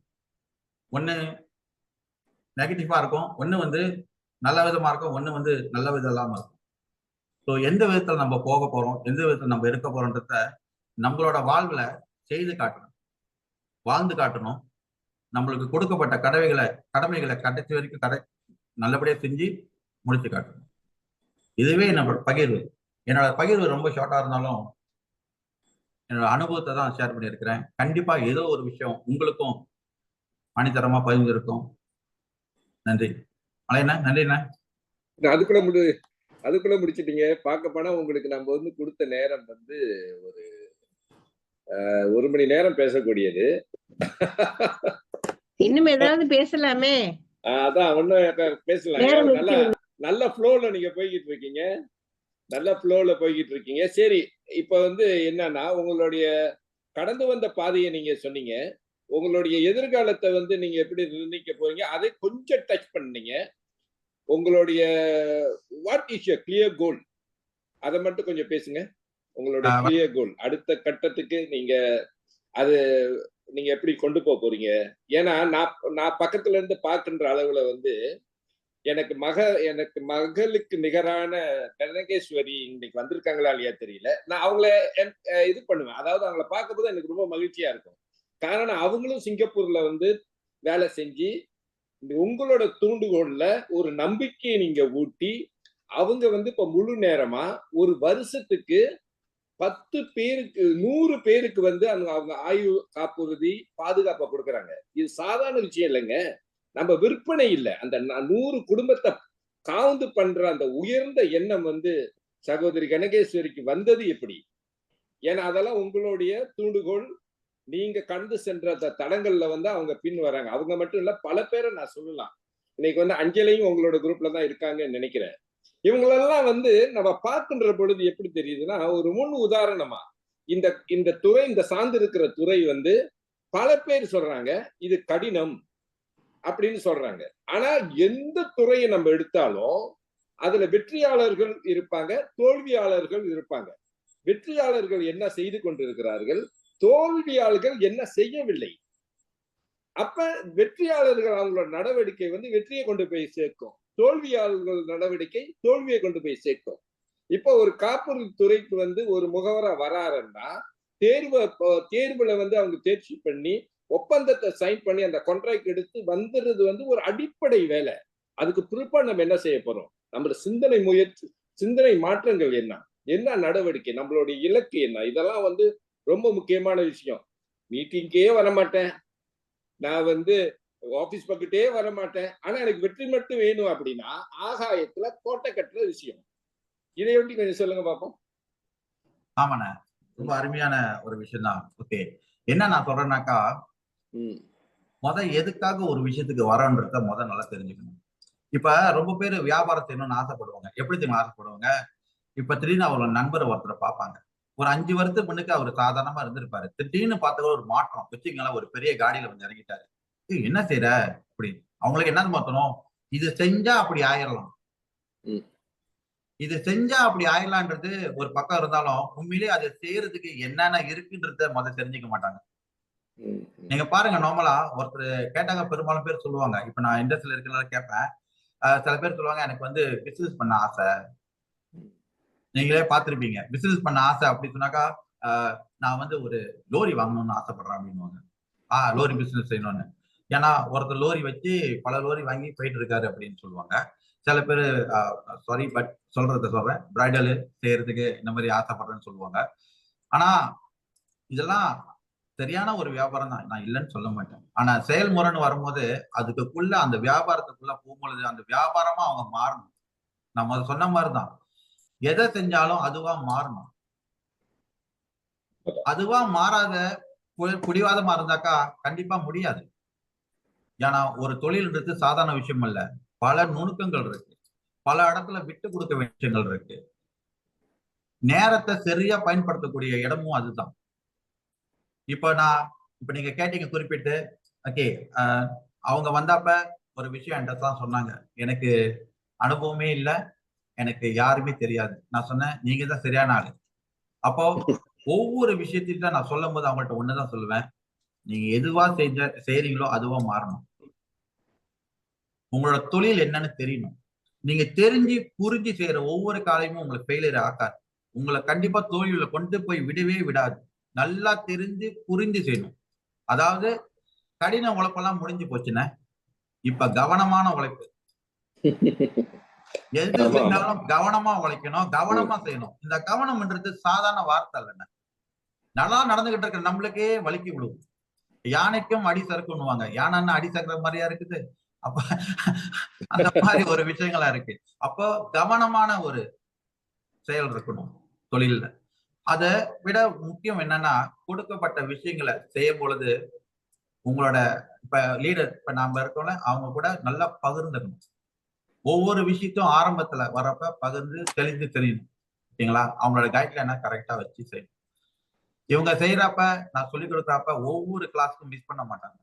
ஒண்ணு நெகட்டிவா இருக்கும், ஒண்ணு வந்து நல்ல விதமா இருக்கும், ஒண்ணு வந்து நல்ல விதம் இல்லாம இருக்கும். ஸோ எந்த விதத்துல நம்ம போக போறோம், எந்த விதத்துல நம்ம இருக்க போறோன்றத நம்மளோட வாழ்வுல செய்து காட்டணும், வாழ்ந்து காட்டணும். நம்மளுக்கு கொடுக்கப்பட்ட கடமைகளை கடைசி வரைக்கும் நல்லபடியா செஞ்சு முடிச்சு காட்டணும். இதுவே என்னோட பகிர்வு. என்னோட பகிர்வு ரொம்ப ஷார்ட்டா இருந்தாலும் என்னோட அனுபவத்தை தான் ஷேர் பண்ணியிருக்கிறேன். கண்டிப்பா ஏதோ ஒரு விஷயம் உங்களுக்கும் அணித்தரமா பகிர்ந்திருக்கும். நன்றி அலைண்ணா. நன்றிண்ணா. அதுக்குள்ள முடிச்சிட்டீங்க. பார்க்க போனா உங்களுக்கு நம்ம வந்து கொடுத்த நேரம் வந்து ஒரு 1 மணி நேரம் பேசக்கூடியது. இன்னும் ஏதாவது பேசலாமே. அதான் ஒன்னும் பேசலாம். நல்ல ஃப்ளோல நீங்க போய்கிட்டு இருக்கீங்க. நல்ல ஃப்ளோல போய்கிட்டு இருக்கீங்க. சரி, இப்ப வந்து என்னன்னா உங்களுடைய கடந்து வந்த பாதையை நீங்க சொன்னீங்க. உங்களுடைய எதிர்காலத்தை வந்து நீங்க எப்படி நிர்ணயிக்க போறீங்க அதை கொஞ்சம் டச் பண்ணீங்க. உங்களுடைய வாட் இஸ் யுவர் கிளியர் கோல், அதை மட்டும் கொஞ்சம் பேசுங்க. உங்களுடைய கிளியர் கோல் அடுத்த கட்டத்துக்கு நீங்க அது நீங்க எப்படி கொண்டு போக போறீங்க? ஏன்னா நான் பக்கத்துல இருந்து பார்க்கின்ற அளவுல வந்து எனக்கு மகளுக்கு நிகரான கனகேஸ்வரி இன்னைக்கு வந்திருக்காங்களா இல்லையா தெரியல. நான் அவங்கள இது பண்ணுவேன். அதாவது அவங்கள பார்க்கும்போது எனக்கு ரொம்ப மகிழ்ச்சியா இருக்கும். காரணம் அவங்களும் சிங்கப்பூர்ல வந்து வேலை செஞ்சு உங்களோட தூண்டுகோல்ல ஒரு நம்பிக்கையை நீங்க ஊட்டி அவங்க வந்து இப்ப முழு நேரமா ஒரு வருஷத்துக்கு 10 பேருக்கு 100 பேருக்கு வந்து அவங்க ஆயுள் காப்புறுதி பாதுகாப்பை கொடுக்கறாங்க. இது சாதாரண விஷயம் இல்லைங்க. நம்ம விற்பனை இல்லை. அந்த 100 குடும்பத்தை காவுந்து பண்ற அந்த உயர்ந்த எண்ணம் வந்து சகோதரி கனகேஸ்வரிக்கு வந்தது எப்படி? ஏன்னா அதெல்லாம் உங்களுடைய தூண்டுகோல். நீங்க கடந்து சென்ற அந்த தடங்கள்ல வந்து அவங்க பின் வராங்க. அவங்க மட்டும் இல்ல, பல பேரை நான் சொல்லலாம். இன்னைக்கு வந்து அஞ்சலையும் உங்களோட குரூப்ல தான் இருக்காங்கன்னு நினைக்கிறேன். இவங்களெல்லாம் வந்து நம்ம பார்க்கின்ற பொழுது எப்படி தெரியுதுன்னா, ஒரு முன் உதாரணமா இந்த இந்த துறை, இந்த சார்ந்து இருக்கிற துறை வந்து பல பேர் சொல்றாங்க இது கடினம் அப்படின்னு சொல்றாங்க. ஆனா எந்த துறையை நம்ம எடுத்தாலும் அதுல வெற்றியாளர்கள் இருப்பாங்க, தோல்வியாளர்கள் இருப்பாங்க. வெற்றியாளர்கள் என்ன செய்து கொண்டிருக்கிறார்கள், தோல்வியாளர்கள் என்ன செய்யவில்லை. அப்ப வெற்றியாளர்கள் அவங்களோட நடவடிக்கை வந்து வெற்றியை கொண்டு போய் சேர்க்கும், தோல்வியாளர்கள் நடவடிக்கை தோல்வியை கொண்டு போய் சேர்க்கும். இப்போ ஒரு காப்புறுதி துறைக்கு வந்து ஒரு முகவரா வராருன்னா தேர்வுல வந்து அவங்க தேர்ச்சி பண்ணி ஒப்பந்தத்தை சைன் பண்ணி அந்த கான்ட்ராக்ட் எடுத்து வந்துடுறது வந்து ஒரு அடிப்படை வேலை. அதுக்கு பிற்பாடு நம்ம என்ன செய்ய போறோம், நம்மளோட சிந்தனை மாற்றங்கள் என்ன நடவடிக்கை, நம்மளுடைய இலக்கு என்ன, இதெல்லாம் வந்து ரொம்ப முக்கியமான விஷயம். மீட்டிங்கே வரமாட்டேன், நான் வந்து ஆபீஸ் பக்கத்தே வரமாட்டேன், ஆனா எனக்கு வெற்றி மட்டும் வேணும் அப்படின்னா ஆகாயத்துல கோட்டை கட்டுற விஷயம். இதை ஒட்டி கொஞ்சம் சொல்லுங்க பாப்போம். ஆமாண்ண, ரொம்ப அருமையான ஒரு விஷயம் தான். ஓகே, என்ன நான் சொல்றேன்னாக்கா, எதுக்காக ஒரு விஷயத்துக்கு வரன்றத நல்லா தெரிஞ்சுக்கணும். இப்ப ரொம்ப பேர் வியாபாரம் செய்யணும்னு ஆசைப்படுவாங்க. எப்படி தெரியுமா ஆசைப்படுவாங்க? இப்ப திடீர்னு அவரோட நண்பர் ஒருத்தரை பார்ப்பாங்க. ஒரு 5 வருஷத்துக்கு முன்னுக்கு அவர் சாதாரணமா இருந்திருப்பாரு. திடீர்னு பார்த்த ஒரு மாற்றம் வச்சுக்கலாம், ஒரு பெரிய காடியில வந்து இறங்கிட்டாரு. என்ன செய்யற அப்படி? அவங்களுக்கு என்ன மாத்தணும், இது செஞ்சா அப்படி ஆயிரலாம், இது செஞ்சா அப்படி ஆயிரலான்றது ஒரு பக்கம் இருந்தாலும் உண்மையிலேயே அதை செய்யறதுக்கு என்னென்ன இருக்குன்றத தெரிஞ்சுக்க மாட்டாங்க. நீங்க பாருங்க, நார்மலா ஒருத்தர் கேட்டாங்க, பெரும்பாலும் பேர் சொல்லுவாங்க, இப்ப நான் இண்டஸ்ட்ரியில இருக்கிறத கேட்பேன், சில பேர் சொல்லுவாங்க எனக்கு வந்து பிசினஸ் பண்ண ஆசை. நீங்களே பார்த்திருப்பீங்க, பிசினஸ் பண்ண ஆசை அப்படி சொன்னாக்கா, நான் வந்து ஒரு லோரி வாங்கணும்னு ஆசைப்படுறேன் அப்படின்னுவாங்க. லோரி பிசினஸ் செய்யணும்னு. ஏன்னா ஒருத்தர் லோரி வச்சு பல லோரி வாங்கி போயிட்டு இருக்காரு அப்படின்னு சொல்லுவாங்க. சில பேர் சாரி பட் சொல்றேன், பிரைடல் செய்யறதுக்கு இந்த மாதிரி ஆசைப்படுறேன்னு சொல்லுவாங்க. ஆனா இதெல்லாம் சரியான ஒரு வியாபாரம் தான், நான் இல்லைன்னு சொல்ல மாட்டேன். ஆனா செயல்முறைன்னு வரும்போது அதுக்குள்ள அந்த வியாபாரத்துக்குள்ள போகும்பொழுது அந்த வியாபாரமா அவங்க மாறணும். நம்ம சொன்ன மாதிரிதான், எதை செஞ்சாலும் அதுவா மாறணும். அதுவா மாறாத புடிவாதமா இருந்தாக்கா கண்டிப்பா முடியாது. ஏன்னா ஒரு தொழில்ன்றது சாதாரண விஷயம் இல்ல, பல நுணுக்கங்கள் இருக்கு, பல இடத்துல விட்டு கொடுக்க வேண்டிய விஷயங்கள் இருக்கு. நேரத்தை சரியா பயன்படுத்தக்கூடிய இடமும் அதுதான். இப்ப நீங்க கேட்டீங்க குறிப்பிட்டு, ஓகே, அவங்க வந்தப்ப ஒரு விஷயம் என்கிட்ட தான் சொன்னாங்க, எனக்கு அனுபவமே இல்லை, எனக்கு யாருமே தெரியாது. நான் சொன்னேன், நீங்க தான் சரியான ஆளு. அப்போ ஒவ்வொரு விஷயத்தையும் தான் நான் சொல்லும் போது அவங்கள்ட்ட ஒண்ணுதான் சொல்லுவேன், நீங்க எதுவா செய்றீங்களோ அதுவா மாறணும். உங்களோட தொழில் என்னன்னு தெரியணும். நீங்க தெரிஞ்சு புரிஞ்சு செய்யற ஒவ்வொரு காரியமும் உங்களுக்கு ஃபெயிலியர் ஆக்காது. உங்களை கண்டிப்பா தோல்வியில கொண்டு போய் விடவே விடாது. நல்லா தெரிஞ்சு புரிஞ்சு செய்யணும். அதாவது கடின உழைப்பெல்லாம் முடிஞ்சு போச்சுன்னா இப்ப கவனமான உழைப்பு. எது செஞ்சாலும் கவனமா உழைக்கணும், கவனமா செய்யணும். இந்த கவனம்ன்றது சாதாரண வார்த்தை இல்லைன்னா, நல்லா நடந்துகிட்டு இருக்க நம்மளுக்கே வலிக்கி விடுவோம். யானைக்கும் அடி சறுக்குன்னுவாங்க, யானைன்னா அடி சறுக்குற மாதிரியா இருக்குது. அப்ப அந்த மாதிரி ஒரு விஷயங்களா இருக்கு. அப்போ கவனமான ஒரு செயல் இருக்கணும் தொழில்ல. அதை விட முக்கியம் என்னன்னா, கொடுக்கப்பட்ட விஷயங்களை செய்யும் பொழுது உங்களோட இப்ப லீடர், இப்ப நாம இருக்கோம்ல, அவங்க கூட நல்லா பகிர்ந்துக்கணும். ஒவ்வொரு விஷயத்தையும் ஆரம்பத்துல வரப்ப பகிர்ந்து தெரியணும். ஓகேங்களா? அவங்களோட கைட்லைனை கரெக்டா வச்சு செய்யணும். இவங்க செய்யறப்ப, நான் சொல்லிக் கொடுக்குறப்ப ஒவ்வொரு கிளாஸ்க்கும் மிஸ் பண்ண மாட்டாங்க.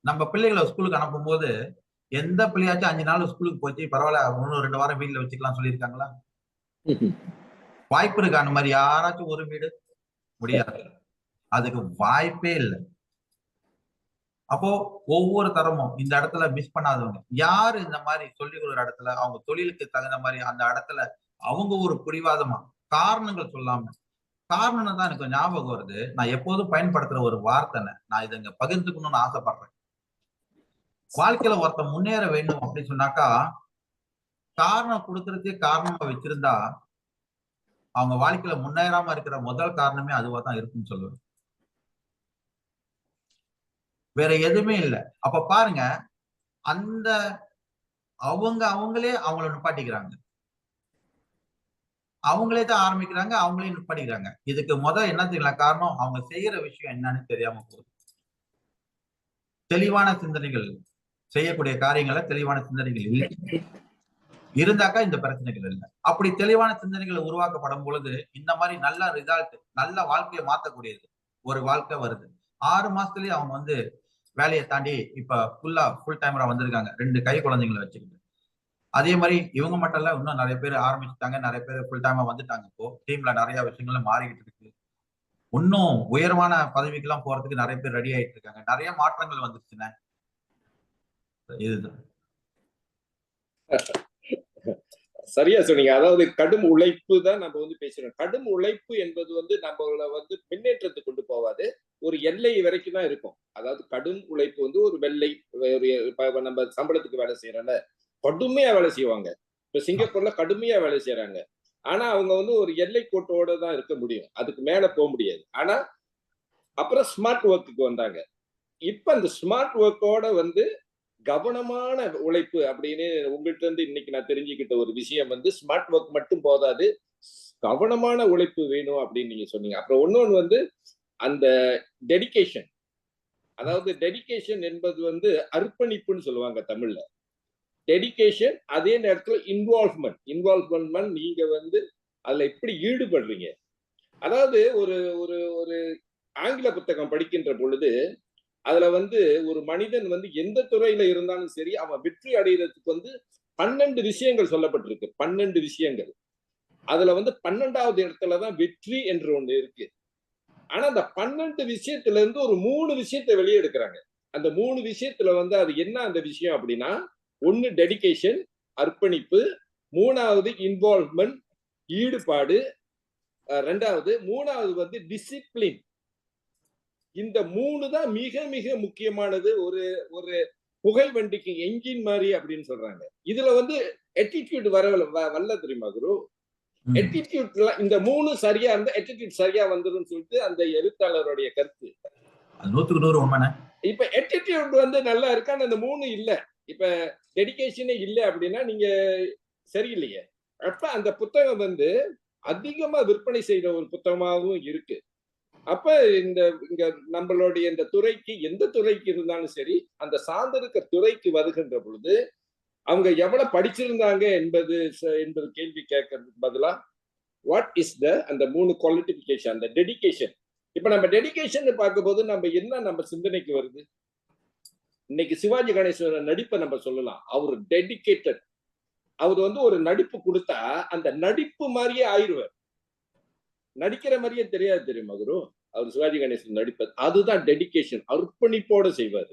நம்ம பிள்ளைகளை ஸ்கூலுக்கு அனுப்பும் போது எந்த பிள்ளையாச்சும் 5 நாள் ஸ்கூலுக்கு போச்சு பரவாயில்ல, 1-2 வாரம் வீட்டுல வச்சுக்கலாம் சொல்லியிருக்காங்களா? வாய்ப்பு இருக்கு அந்த மாதிரி யாராச்சும் ஒரு வீடு? முடியாது, அதுக்கு வாய்ப்பே இல்லை. அப்போ ஒவ்வொரு தரமும் இந்த இடத்துல மிஸ் பண்ணாதவங்க யாரு இந்த மாதிரி சொல்லி கொடுக்குற இடத்துல அவங்க தொழிலுக்கு தகுந்த மாதிரி அந்த இடத்துல அவங்க ஒரு பிடிவாதமா காரணங்கள் சொல்லாம காரணம் தான் எனக்கு ஞாபகம் வருது. நான் எப்போதும் பயன்படுத்துற ஒரு வார்த்தைன்னு நான் இதை இங்க பகிர்ந்துக்கணும்னு ஆசைப்படுறேன். வாழ்க்கையில ஒருத்தன் முன்னேற வேண்டும் அப்படின்னு சொன்னாக்கா காரணம் கொடுக்கறதுக்கே காரணமா வச்சிருந்தா அவங்க வாழ்க்கையில முன்னேறாம இருக்கிற முதல் காரணமே அதுவா தான் இருக்குன்னு சொல்லுவேன். வேற எதுவுமே இல்லை. அப்ப பாருங்க, அந்த அவங்களே அவங்கள நிப்பாட்டிக்கிறாங்க, அவங்களே தான் ஆரம்பிக்கிறாங்க, அவங்களே நிப்பாட்டிக்கிறாங்க. இதுக்கு என்ன தெரியல காரணம், அவங்க செய்யற விஷயம் என்னன்னு தெரியாம போகுது. தெளிவான சிந்தனைகள் செய்யக்கூடிய காரியங்களை தெளிவான சிந்தனைகள் இல்லை இருந்தாக்கா இந்த பிரச்சனைகள் இல்லை. அப்படி தெளிவான சிந்தனைகள் உருவாக்கப்படும் பொழுது இந்த மாதிரி நல்ல ரிசல்ட், நல்ல வாழ்க்கையை மாற்றக்கூடியது ஒரு வாழ்க்கை வருது. 6 மாசத்துலயே அவங்க வந்து வேலையை தாண்டி இப்ப ஃபுல் டைமரா வந்திருக்காங்க 2 கை குழந்தைங்களை வச்சுக்கிட்டு. அதே மாதிரி இவங்க மட்டும் இல்ல, இன்னும் நிறைய பேர் ஆரம்பிச்சுட்டாங்க, நிறைய பேர் ஃபுல் டைமா வந்துட்டாங்க. இப்போ டீம்ல நிறைய விஷயங்களும் மாறிக்கிட்டு இருக்கு. இன்னும் உயர்வான பதவிக்கு எல்லாம் போறதுக்கு நிறைய பேர் ரெடி ஆயிட்டு இருக்காங்க. நிறைய மாற்றங்கள் வந்துருச்சுன்னா இதுதான். சரியா சொன்னீங்க. அதாவது கடும் உழைப்பு தான் நம்ம வந்து பேசுறோம். கடும் உழைப்பு என்பது வந்து நம்மள வந்து முன்னேற்றத்துக்கு கொண்டு போவாது, ஒரு எல்லை வரைக்கும் தான் இருக்கும். அதாவது கடும் உழைப்பு வந்து ஒரு நம்ம சம்பளத்துக்கு வேலை செய்யறோம்ல, கடுமையா வேலை செய்வாங்க. இப்ப சிங்கப்பூர்ல கடுமையா வேலை செய்யறாங்க. ஆனா அவங்க வந்து ஒரு எல்லை கோட்டோட தான் இருக்க முடியும், அதுக்கு மேல போக முடியாது. ஆனா அப்புறம் ஸ்மார்ட் ஒர்க்குக்கு வந்தாங்க. இப்ப அந்த ஸ்மார்ட் ஒர்க்கோட வந்து கவனமான உழைப்பு அப்படின்னு உங்கள்கிட்ட இருந்து இன்னைக்கு நான் தெரிஞ்சுக்கிட்ட ஒரு விஷயம் வந்து ஸ்மார்ட் ஒர்க் மட்டும் போதாது, கவனமான உழைப்பு வேணும் அப்படின்னு நீங்க சொன்னீங்க. அப்புறம் இன்னொன்னு வந்து அந்த டெடிகேஷன். அதாவது டெடிகேஷன் என்பது வந்து அர்ப்பணிப்புன்னு சொல்லுவாங்க தமிழ்ல. டெடிகேஷன், அதே நேரத்துல இன்வால்வ்மெண்ட் நீங்க வந்து அதுல எப்படி ஈடுபடுறீங்க. அதாவது ஒரு ஒரு ஒரு ஆங்கில புத்தகம் படிக்கின்ற பொழுது அதுல வந்து ஒரு மனிதன் வந்து எந்த துறையில இருந்தாலும் சரி அவன் வெற்றி அடைகிறதுக்கு வந்து 12 விஷயங்கள் சொல்லப்பட்டிருக்கு. 12 விஷயங்கள். அதுல வந்து 12வது இடத்துலதான் வெற்றி என்று ஒண்ணு இருக்கு. ஆனா அந்த 12 விஷயத்துல இருந்து ஒரு 3 விஷயத்தை வெளியே எடுக்கிறாங்க. அந்த 3 விஷயத்துல வந்து அது என்ன அந்த விஷயம் அப்படின்னா, 1 டெடிகேஷன், அர்ப்பணிப்பு, 3வது இன்வால்வ்மெண்ட், ஈடுபாடு, 3வது வந்து டிசிப்ளின். இந்த 3 தான் மிக மிக முக்கியமானது. ஒரு ஒரு புகை வண்டிக்கு என்ஜின் மாதிரி அப்படின்னு சொல்றாங்க. இதுல வந்து எட்டிடியூட் வரல தெரியுமா குரு? எட்டிடியூட்ல இந்த 3 சரியா இருந்தா எட்டிடியூட் சரியா வந்துடும் சொல்லிட்டு அந்த எழுத்தாளருடைய கருத்து. 100க்கு 100 உண்மைனே. இப்ப எட்டிடியூட் வந்து நல்லா இருக்கா, அந்த 3 இல்ல, இப்ப டெடிகேஷனே இல்ல அப்படின்னா நீங்க சரியில்லையே. அப்ப அந்த புத்தகம் வந்து அதிகமா விற்பனை செய்த ஒரு புத்தகமாகவும் இருக்கு. அப்ப இங்க நம்மளுடைய இந்த துறைக்கு, எந்த துறைக்கு இருந்தாலும் சரி, அந்த சார்ந்திருக்க துறைக்கு வருகின்ற பொழுது அவங்க எவ்வளவு படிச்சிருந்தாங்க என்பது கேள்வி கேட்கறதுக்கு பதிலா வாட் இஸ் அந்த 3 குவாலிஃபிகேஷன், அந்த டெடிகேஷன். இப்ப நம்ம டெடிகேஷன் பார்க்கும்போது நம்ம சிந்தனைக்கு வருது. இன்னைக்கு சிவாஜி கணேசன் நடிப்பை நம்ம சொல்லலாம். அவர் டெடிகேட்டட். அவர் வந்து ஒரு நடிப்பு கொடுத்தா அந்த நடிப்பு மாதிரியே ஆயிடுவார். நடிக்கிற மாதிரியே தெரியாது தெரியுமா குரு? அவர் சிவாஜி கணேசன் நடிப்பது அதுதான் டெடிகேஷன், அர்ப்பணிப்போட செய்வாரு.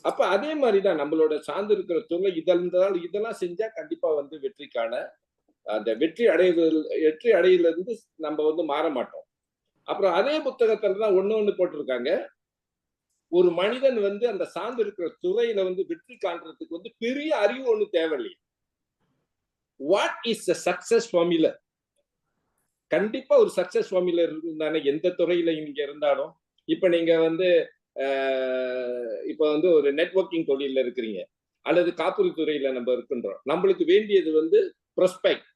அப்ப அதே மாதிரிதான் நம்மளோட சார்ந்து இருக்கிற துறை இதெல்லாம் செஞ்சா கண்டிப்பா வந்து வெற்றிக்கான அந்த வெற்றி அடையில இருந்து நம்ம வந்து மாற மாட்டோம். அப்புறம் அதே புத்தகத்துலதான் ஒண்ணு போட்டிருக்காங்க, ஒரு மனிதன் வந்து அந்த சார்ந்து இருக்கிற துறையில வந்து வெற்றி காண்றதுக்கு வந்து பெரிய அறிவு ஒண்ணு தேவையில்லை. What is the success formula? கண்டிப்பா ஒரு சக்சஸ் ஃபார்முலா இருந்தானே எந்த துறையில நீங்க இருந்தாலும். இப்ப நீங்க வந்து இப்ப வந்து ஒரு நெட்வொர்க்கிங் தொழில இருக்கிறீங்க, அல்லது காப்புறுதி துறையில நம்ம இருக்கின்றோம். நம்மளுக்கு வேண்டியது வந்து ப்ராஸ்பெக்ட்.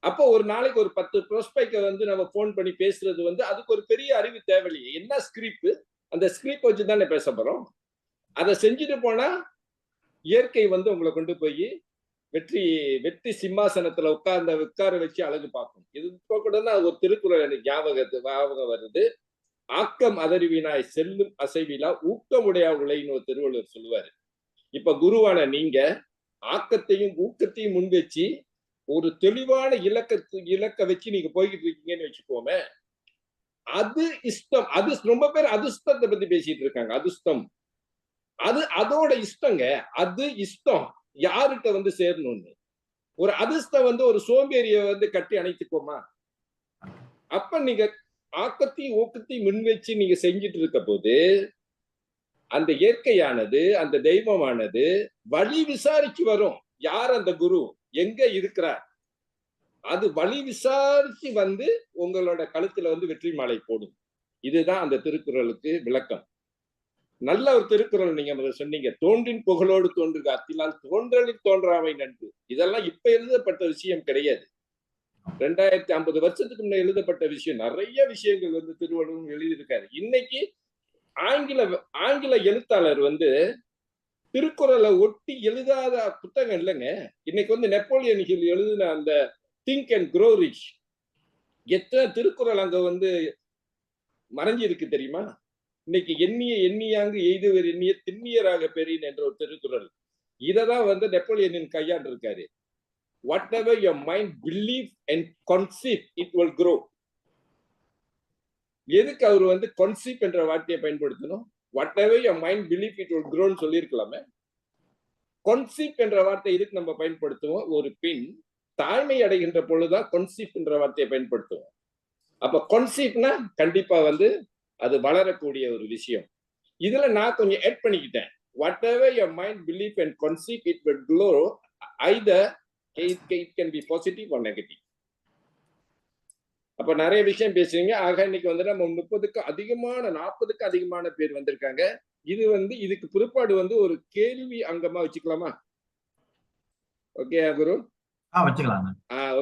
அப்போ ஒரு நாளைக்கு ஒரு 10 ப்ராஸ்பெக்ட வந்து நம்ம போன் பண்ணி பேசுறது வந்து அதுக்கு ஒரு பெரிய அறிவு தேவையில்லையே. என்ன ஸ்கிரிப்ட், அந்த ஸ்கிரிப்ட் வச்சு தானே பேச போறோம். அதை செஞ்சுட்டு போனா இயற்கை வந்து உங்களை கொண்டு போய் வெற்றி சிம்மாசனத்துல உட்கார வச்சு அழகு பார்க்கும். இது கூட ஒரு திருக்குறள் எனக்கு ஞாபகம் வருது. ஆக்கம் அதறிவினாய் செல்லும் அசைவிலா ஊக்கமுடையா உழைன்னு ஒரு திருவள்ளுவர் சொல்லுவாரு. இப்ப குருவான நீங்க ஆக்கத்தையும் ஊக்கத்தையும் முன் வச்சு ஒரு தெளிவான இலக்க வச்சு நீங்க போய்கிட்டு இருக்கீங்கன்னு வச்சுக்கோமே, அது இஷ்டம். அது ரொம்ப பேர் அதிர்ஷ்டத்தை பத்தி பேசிட்டு இருக்காங்க. அதிர்ஷ்டம் அது அதோட இஷ்டங்க. அது இஷ்டம் யாருகிட்ட வந்து சேரணும்னு. ஒரு அதிர்ஷ்டம் வந்து ஒரு சோம்பேறிய வந்து கட்டி அணைத்துக்கோமா? அப்ப நீங்க ஆக்கத்தையும் ஊக்கத்தையும் முன் வச்சு நீங்க செஞ்சுட்டு இருக்க போது அந்த இயற்கையானது, அந்த தெய்வமானது வழி விசாரிச்சு வரும். யார் அந்த குரு? எங்க இருக்கிறார்? அது வழி விசாரிச்சு வந்து உங்களோட கழுத்துல வந்து வெற்றி மாலை போடும். இதுதான் அந்த திருக்குறளுக்கு விளக்கம். நல்ல ஒரு திருக்குறள் நீங்க சொன்னீங்க. தோன்றின் புகழோடு தோன்றுக அத்திலால் தோன்றலில் தோன்றாமை நன்று. இதெல்லாம் இப்ப எழுதப்பட்ட விஷயம் கிடையாது. 2050 வருஷத்துக்கு முன்ன எழுதப்பட்ட விஷயம். நிறைய விஷயங்கள் வந்து திருவள்ளுவர் எழுதியிருக்காரு. இன்னைக்கு ஆங்கில ஆங்கில எழுத்தாளர் வந்து திருக்குறளை ஒட்டி எழுதாத புத்தகம் இல்லைங்க. இன்னைக்கு வந்து நெப்போலியன் ஹில் எழுதின அந்த திங்க் அண்ட் க்ரோ ரிச் எத்தனை திருக்குறள் அங்க வந்து மறைஞ்சி இருக்கு தெரியுமா? இன்னைக்கு எண்ணிய எண்ணியாங்கு எய்துவர் எண்ணிய திண்ணியராக பெறின் என்ற ஒரு திருக்குறள். இததான் வந்து நெப்போலியனின் கையாண்டு இருக்காரு. Whatever your mind believe and conceive it will grow. எதுக்கு அவர் வந்து கன்சீவ் என்ற வார்த்தையை பயன்படுத்தணும்? Whatever your mind believe it will க்ரோன்னு சொல்லியிருக்கலாமே. கன்சீவ் என்ற வார்த்தை இதுக்கு நம்ம பயன்படுத்துவோம். ஒரு பெண் தாய்மை அடைகின்ற பொழுதுதான் கன்சீவ் என்ற வார்த்தையை பயன்படுத்துவோம். அப்ப கன்சீவ்னா கண்டிப்பா வந்து அது வளரக்கூடிய ஒரு விஷயம். இதுல நான் கொஞ்சம் ஆட் பண்ணிக்கிட்டேன். Whatever your mind believe and conceive it will glow. Either it can be positive or negative. அப்ப நிறைய விஷயம் பேசுறீங்க. ஆக இன்னைக்கு வந்து நம்ம 30க்கு அதிகமான 40க்கு அதிகமான பேர் வந்திருக்காங்க. இது வந்து இதுக்கு பிற்பாடு வந்து ஒரு கேள்வி அங்கமா வச்சுக்கலாமா? ஓகே குரு? வச்சுக்கலாம்.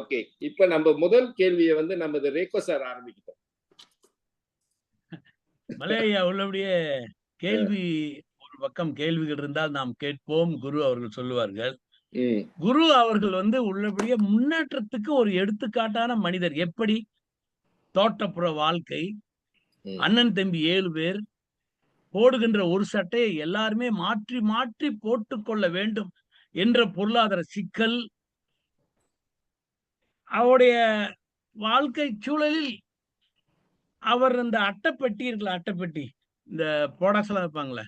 ஓகே. இப்ப நம்ம முதல் கேள்வியை வந்து நமது ரேகோ சார் ஆரம்பிக்கிட்டோம். மலையா உள்ளபடியே கேள்வி ஒரு பக்கம் கேள்விகள் இருந்தால் நாம் கேட்போம் குரு அவர்கள் சொல்லுவார்கள். குரு அவர்கள் வந்து உள்ளபடியே முன்னேற்றத்துக்கு ஒரு எடுத்துக்காட்டான மனிதர். எப்படி தோட்டப்புற வாழ்க்கை, அண்ணன் தம்பி 7 பேர் போடுகின்ற ஒரு சட்டையை எல்லாருமே மாற்றி மாற்றி போட்டுக்கொள்ள வேண்டும் என்ற பொருளாதார சிக்கல், அவருடைய வாழ்க்கை சூழலில் அவர் இந்த அட்டைப்பெட்டி இருக்குல்ல, அட்டைப்பெட்டி இந்த ப்ராடக்ட்ஸ் எல்லாம் வைப்பாங்களே,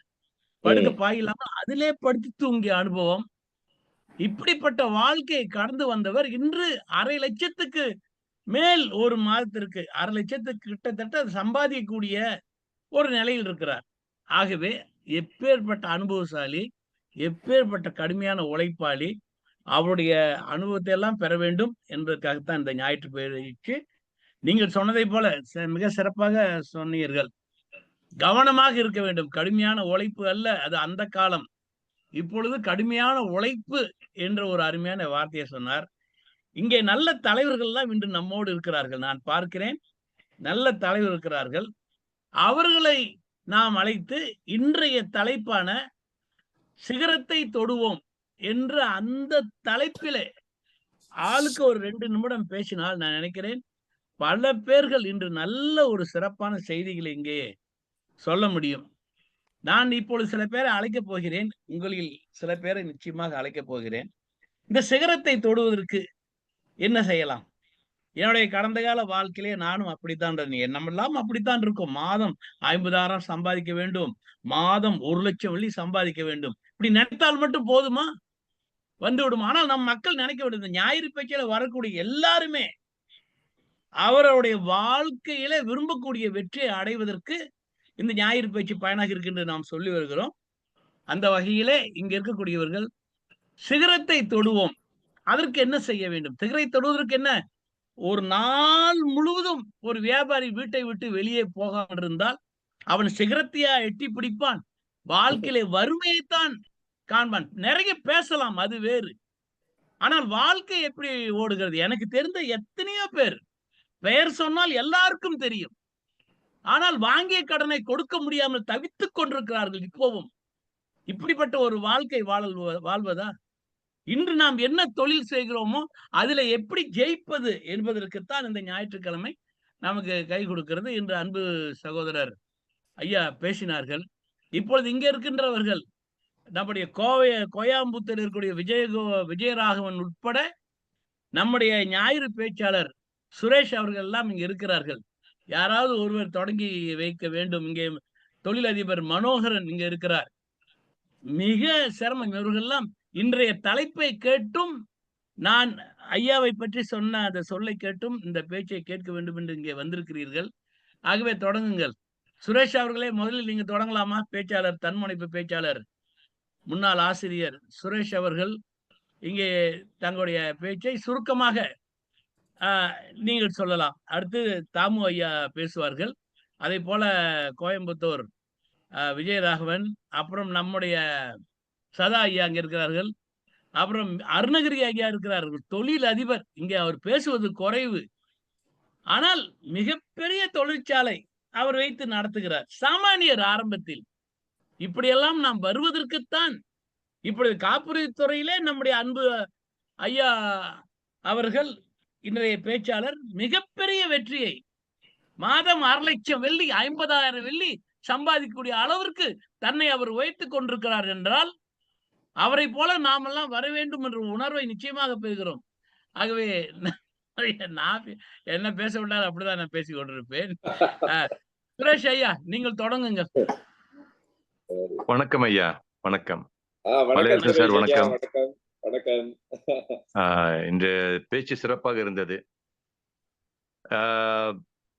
படுக்க பாய் இல்லாம அதிலே படுத்து தூங்கிய அனுபவம். இப்படிப்பட்ட வாழ்க்கையை கடந்து வந்தவர் இன்று 500,000த்துக்கு மேல் ஒரு மாதத்திற்கு 500,000த்துக்கு கிட்டத்தட்ட சம்பாதிக்கக்கூடிய ஒரு நிலையில் இருக்கிறார். ஆகவே எப்பேற்பட்ட அனுபவசாலி, எப்பேற்பட்ட கடுமையான உழைப்பாளி, அவருடைய அனுபவத்தை எல்லாம் பெற வேண்டும் என்பதற்காகத்தான் இந்த ஞாயிற்று பயிற்சி. நீங்கள் சொன்னதை போல மிக சிறப்பாக சொன்னீர்கள். கவனமாக இருக்க வேண்டும். கடுமையான உழைப்பு அல்ல, அது அந்த காலம். இப்பொழுது கடுமையான உழைப்பு என்ற ஒரு அருமையான வார்த்தையை சொன்னார். இங்கே நல்ல தலைவர்கள் எல்லாம் இன்று நம்மோடு இருக்கிறார்கள். நான் பார்க்கிறேன், நல்ல தலைவர் இருக்கிறார்கள். அவர்களை நாம் அழைத்து இன்றைய தலைப்பான சிகரத்தை தொடுவோம் என்ற அந்த தலைப்பிலே ஆளுக்கு ஒரு 2 நிமிடம் பேசினால் நான் நினைக்கிறேன் பல பேர்கள் இன்று நல்ல ஒரு சிறப்பான செய்திகளை இங்கே சொல்ல முடியும். நான் இப்பொழுது சில பேரை அழைக்கப் போகிறேன். உங்களில் சில பேரை நிச்சயமாக அழைக்கப் போகிறேன். இந்த சிகரத்தை தொடுவதற்கு என்ன செய்யலாம்? என்னுடைய கடந்த கால வாழ்க்கையிலே நானும் அப்படித்தான் நம்மெல்லாம் அப்படித்தான் இருக்கும். மாதம் 50,000 சம்பாதிக்க வேண்டும், மாதம் 1,00,000 வெள்ளி சம்பாதிக்க வேண்டும். இப்படி நினைத்தால் மட்டும் போதுமா? வந்துவிடும். ஆனால் நம் மக்கள் நினைக்க வேண்டியது, ஞாயிறு பேச்சில வரக்கூடிய எல்லாருமே அவருடைய வாழ்க்கையில விரும்பக்கூடிய வெற்றியை அடைவதற்கு இந்த ஞாயிறு பேச்சு பயனாக இருக்கின்ற நாம் சொல்லி வருகிறோம். அந்த வகையிலே இங்க இருக்கக்கூடியவர்கள் சிகரத்தை தொடுவோம். அதற்கு என்ன செய்ய வேண்டும்? சிகரை தொடுவதற்கு என்ன? ஒரு நாள் முழுவதும் ஒரு வியாபாரி வீட்டை விட்டு வெளியே போகாமல் இருந்தால் அவன் சிகரத்தையா எட்டி பிடிப்பான்? வாழ்க்கையிலே வறுமையைத்தான் காண்பான். நிறைய பேசலாம், அது வேறு. ஆனால் வாழ்க்கை எப்படி ஓடுகிறது? எனக்கு தெரிந்த எத்தனையோ பேர் பெயர் சொன்னால் எல்லாருக்கும் தெரியும். ஆனால் வாங்கிய கடனை கொடுக்க முடியாமல் தவித்துக் கொண்டிருக்கிறார்கள் இப்பவும். இப்படிப்பட்ட ஒரு வாழ்க்கை வாழ்வதா? இன்று நாம் என்ன தொழில் செய்கிறோமோ அதுல எப்படி ஜெயிப்பது என்பதற்குத்தான் இந்த ஞாயிற்றுக்கிழமை நமக்கு கை கொடுக்கிறது. இன்று அன்பு சகோதரர் ஐயா பேசினார்கள். இப்பொழுது இங்க இருக்கின்றவர்கள் நம்முடைய கோயம்புத்தூர் இருக்கக்கூடிய விஜயராகவன் உட்பட நம்முடைய ஞாயிறு பேச்சாளர் சுரேஷ் அவர்கள் எல்லாம் இங்க இருக்கிறார்கள். யாராவது ஒருவர் தொடங்கி வைக்க வேண்டும். இங்கே தொழிலதிபர் மனோகரன் இங்க இருக்கிறார். மிக சிரமம். இவர்கள்லாம் இன்றைய தலைப்பை கேட்டும், நான் ஐயாவை பற்றி சொன்ன அந்த சொல்லை கேட்டும் இந்த பேச்சை கேட்க வேண்டும் என்று இங்கே வந்திருக்கிறீர்கள். ஆகவே தொடங்குங்கள். சுரேஷ் அவர்களே, முதலில் நீங்க தொடங்கலாமா? பேச்சாளர், தன்முனைப்பு பேச்சாளர், முன்னாள் ஆசிரியர் சுரேஷ் அவர்கள் இங்கே தங்களுடைய பேச்சை சுருக்கமாக நீங்கள் சொல்லலாம். அடுத்து தாமு ஐயா பேசுவார்கள். அதே போல கோயம்புத்தூர் விஜயராகவன், அப்புறம் நம்முடைய சதா ஐயா அங்க இருக்கிறார்கள். அப்புறம் அருணகிரி ஐயா இருக்கிறார்கள், தொழில் அதிபர். இங்கே அவர் பேசுவது குறைவு, ஆனால் மிகப்பெரிய தொழிற்சாலை அவர் வைத்து நடத்துகிறார். சாமானியர் ஆரம்பத்தில் இப்படியெல்லாம் நாம் வருவதற்குத்தான் இப்படி காப்புறுதித்துறையிலே நம்முடைய அன்பு ஐயா அவர்கள் இன்றைய பேச்சாளர் மிகப்பெரிய வெற்றியை மாதம் 1/2 லட்சம் வெள்ளி 50,000 வெள்ளி சம்பாதிக்கக்கூடிய அளவிற்கு தன்னை அவர் உயர்த்திக் கொண்டிருக்கிறார் என்றால் அவரை போல நாமெல்லாம் வர வேண்டும் என்ற உணர்வை நிச்சயமாக பெறுகிறோம். ஆகவே நான் என்ன பேச விட்டாலும் அப்படிதான் நான் பேசிக் கொண்டிருப்பேன். சுரேஷ் ஐயா, நீங்கள் தொடங்குங்க. வணக்கம் ஐயா. வணக்கம். வணக்கம் சார். வணக்கம். வணக்கம். வணக்கம். இந்த பேச்சு சிறப்பாக இருந்தது.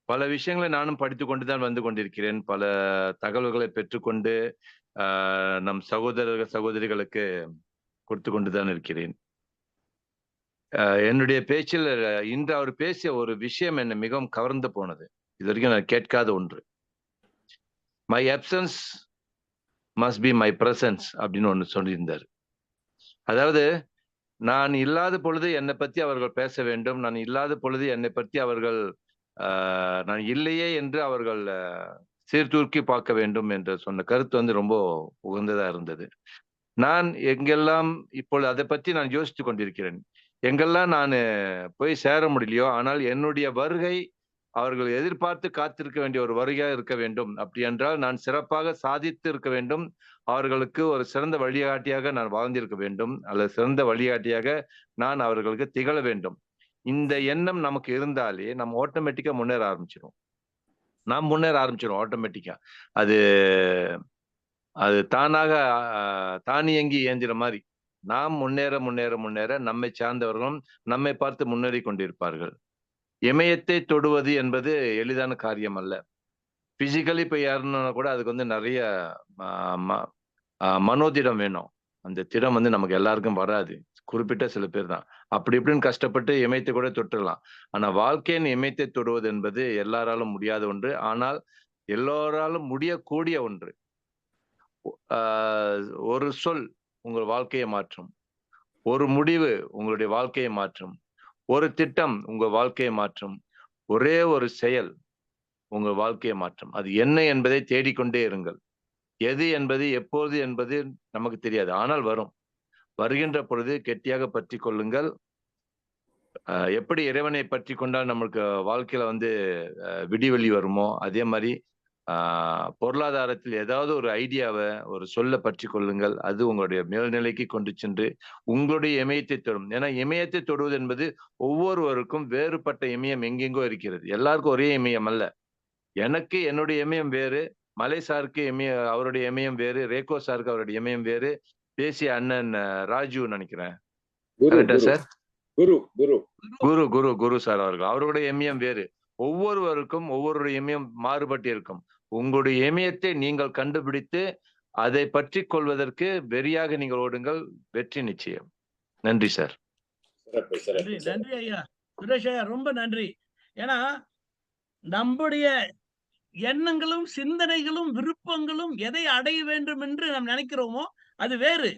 பல விஷயங்களை நானும் படித்துக் கொண்டுதான் வந்து கொண்டிருக்கிறேன். பல தகவல்களை பெற்றுக்கொண்டு நம் சகோதரிகளுக்கு கொடுத்து கொண்டுதான் இருக்கிறேன். என்னுடைய பேச்சில் இன்று அவர் பேசிய ஒரு விஷயம் என்னை மிகவும் கவர்ந்து போனது. இது வரைக்கும் நான் கேட்காத ஒன்று. My absence must be my presence அப்படின்னு ஒன்று சொல்லியிருந்தார். அதாவது, நான் இல்லாத பொழுது என்னை பற்றி அவர்கள் பேச வேண்டும், நான் இல்லாத பொழுது என்னை பற்றி அவர்கள் நான் இல்லையே என்று அவர்கள் சீர்தூக்கி பார்க்க வேண்டும் என்று சொன்ன கருத்து வந்து ரொம்ப உகந்ததா இருந்தது. நான் எங்கெல்லாம் இப்பொழுது அதை பற்றி நான் யோசித்து கொண்டிருக்கிறேன். எங்கெல்லாம் நான் போய் சேர முடியலையோ, ஆனால் என்னுடைய வருகை அவர்கள் எதிர்பார்த்து காத்திருக்க வேண்டிய ஒரு வருகையாக இருக்க வேண்டும். அப்படி என்றால் நான் சிறப்பாக சாதித்து இருக்க வேண்டும், அவர்களுக்கு ஒரு சிறந்த வழிகாட்டியாக நான் வாழ்ந்திருக்க வேண்டும், அல்லது சிறந்த வழிகாட்டியாக நான் அவர்களுக்கு திகழ வேண்டும். இந்த எண்ணம் நமக்கு இருந்தாலே நம்ம ஆட்டோமேட்டிக்கா முன்னேற ஆரம்பிச்சிடும். நாம் முன்னேற ஆரம்பிச்சிடும் ஆட்டோமேட்டிக்கா. அது அது தானாக தானியங்கி ஏந்திர மாதிரி நாம் முன்னேற முன்னேற முன்னேற நம்மை சார்ந்தவர்களும் நம்மை பார்த்து முன்னேறி கொண்டிருப்பார்கள். இமயத்தை தொடுவது என்பது எளிதான காரியம் அல்ல. பிசிக்கலி போய் ஏறணும்னா கூட அதுக்கு வந்து நிறைய மனோதிடம் வேணும். அந்த திடம் வந்து நமக்கு எல்லாருக்கும் வராது, குறிப்பிட்ட சில பேர் தான். அப்படி இப்படின்னு கஷ்டப்பட்டு இமயத்தை கூட தொட்டுடலாம். ஆனா வாழ்க்கையின் இமயத்தை தொடுவது என்பது எல்லாராலும் முடியாத ஒன்று, ஆனால் எல்லோராலும் முடியக்கூடிய ஒன்று. ஒரு சொல் உங்கள் வாழ்க்கையை மாற்றும், ஒரு முடிவு உங்களுடைய வாழ்க்கையை மாற்றும், ஒரு திட்டம் உங்கள் வாழ்க்கையை மாற்றும், ஒரே ஒரு செயல் உங்கள் வாழ்க்கையை மாற்றும். அது என்ன என்பதை தேடிக்கொண்டே இருங்கள். எது என்பது எப்போது என்பது நமக்கு தெரியாது, ஆனால் வரும். வருகின்ற பொழுது கெட்டியாக பற்றி கொள்ளுங்கள். எப்படி இறைவனை பற்றி கொண்டால் நம்மளுக்கு வாழ்க்கையில வந்து விடிவெளி வருமோ, அதே மாதிரி பொருளாதாரத்தில் ஏதாவது ஒரு ஐடியாவை, ஒரு சொல்ல பற்றி கொள்ளுங்கள். அது உங்களுடைய மேல்நிலைக்கு கொண்டு சென்று உங்களுடைய இமயத்தை தொடும். ஏன்னா இமயத்தை தொடுவது என்பது ஒவ்வொருவருக்கும் வேறுபட்ட இமயம் எங்கெங்கோ இருக்கிறது. எல்லாருக்கும் ஒரே இமயம் அல்ல. எனக்கு என்னுடைய இமயம் வேறு, மலை சாருக்கு அவருடைய இமயம் வேறு, ரேகோ சாருக்கு அவருடைய இமயம் வேறு, பேசிய அண்ணன் ராஜு நினைக்கிறேன் சார், குரு சார் அவர்கள், அவருடைய இமயம் வேறு. ஒவ்வொருவருக்கும் ஒவ்வொருடைய இமயம் மாறுபட்டு இருக்கும். உங்களுடைய இமயத்தை நீங்கள் கண்டுபிடித்து அதை பற்றி கொள்வதற்கு வெறியாக நீங்கள் ஓடுங்கள். வெற்றி நிச்சயம். நன்றி சார். நன்றி ஐயா. சுரேஷ் ஐயா, ரொம்ப நன்றி. ஏன்னா நம்முடைய எண்ணங்களும் சிந்தனைகளும் விருப்பங்களும் எதை அடைய வேண்டும் என்று நாம் நினைக்கிறோமோ அது வேறு.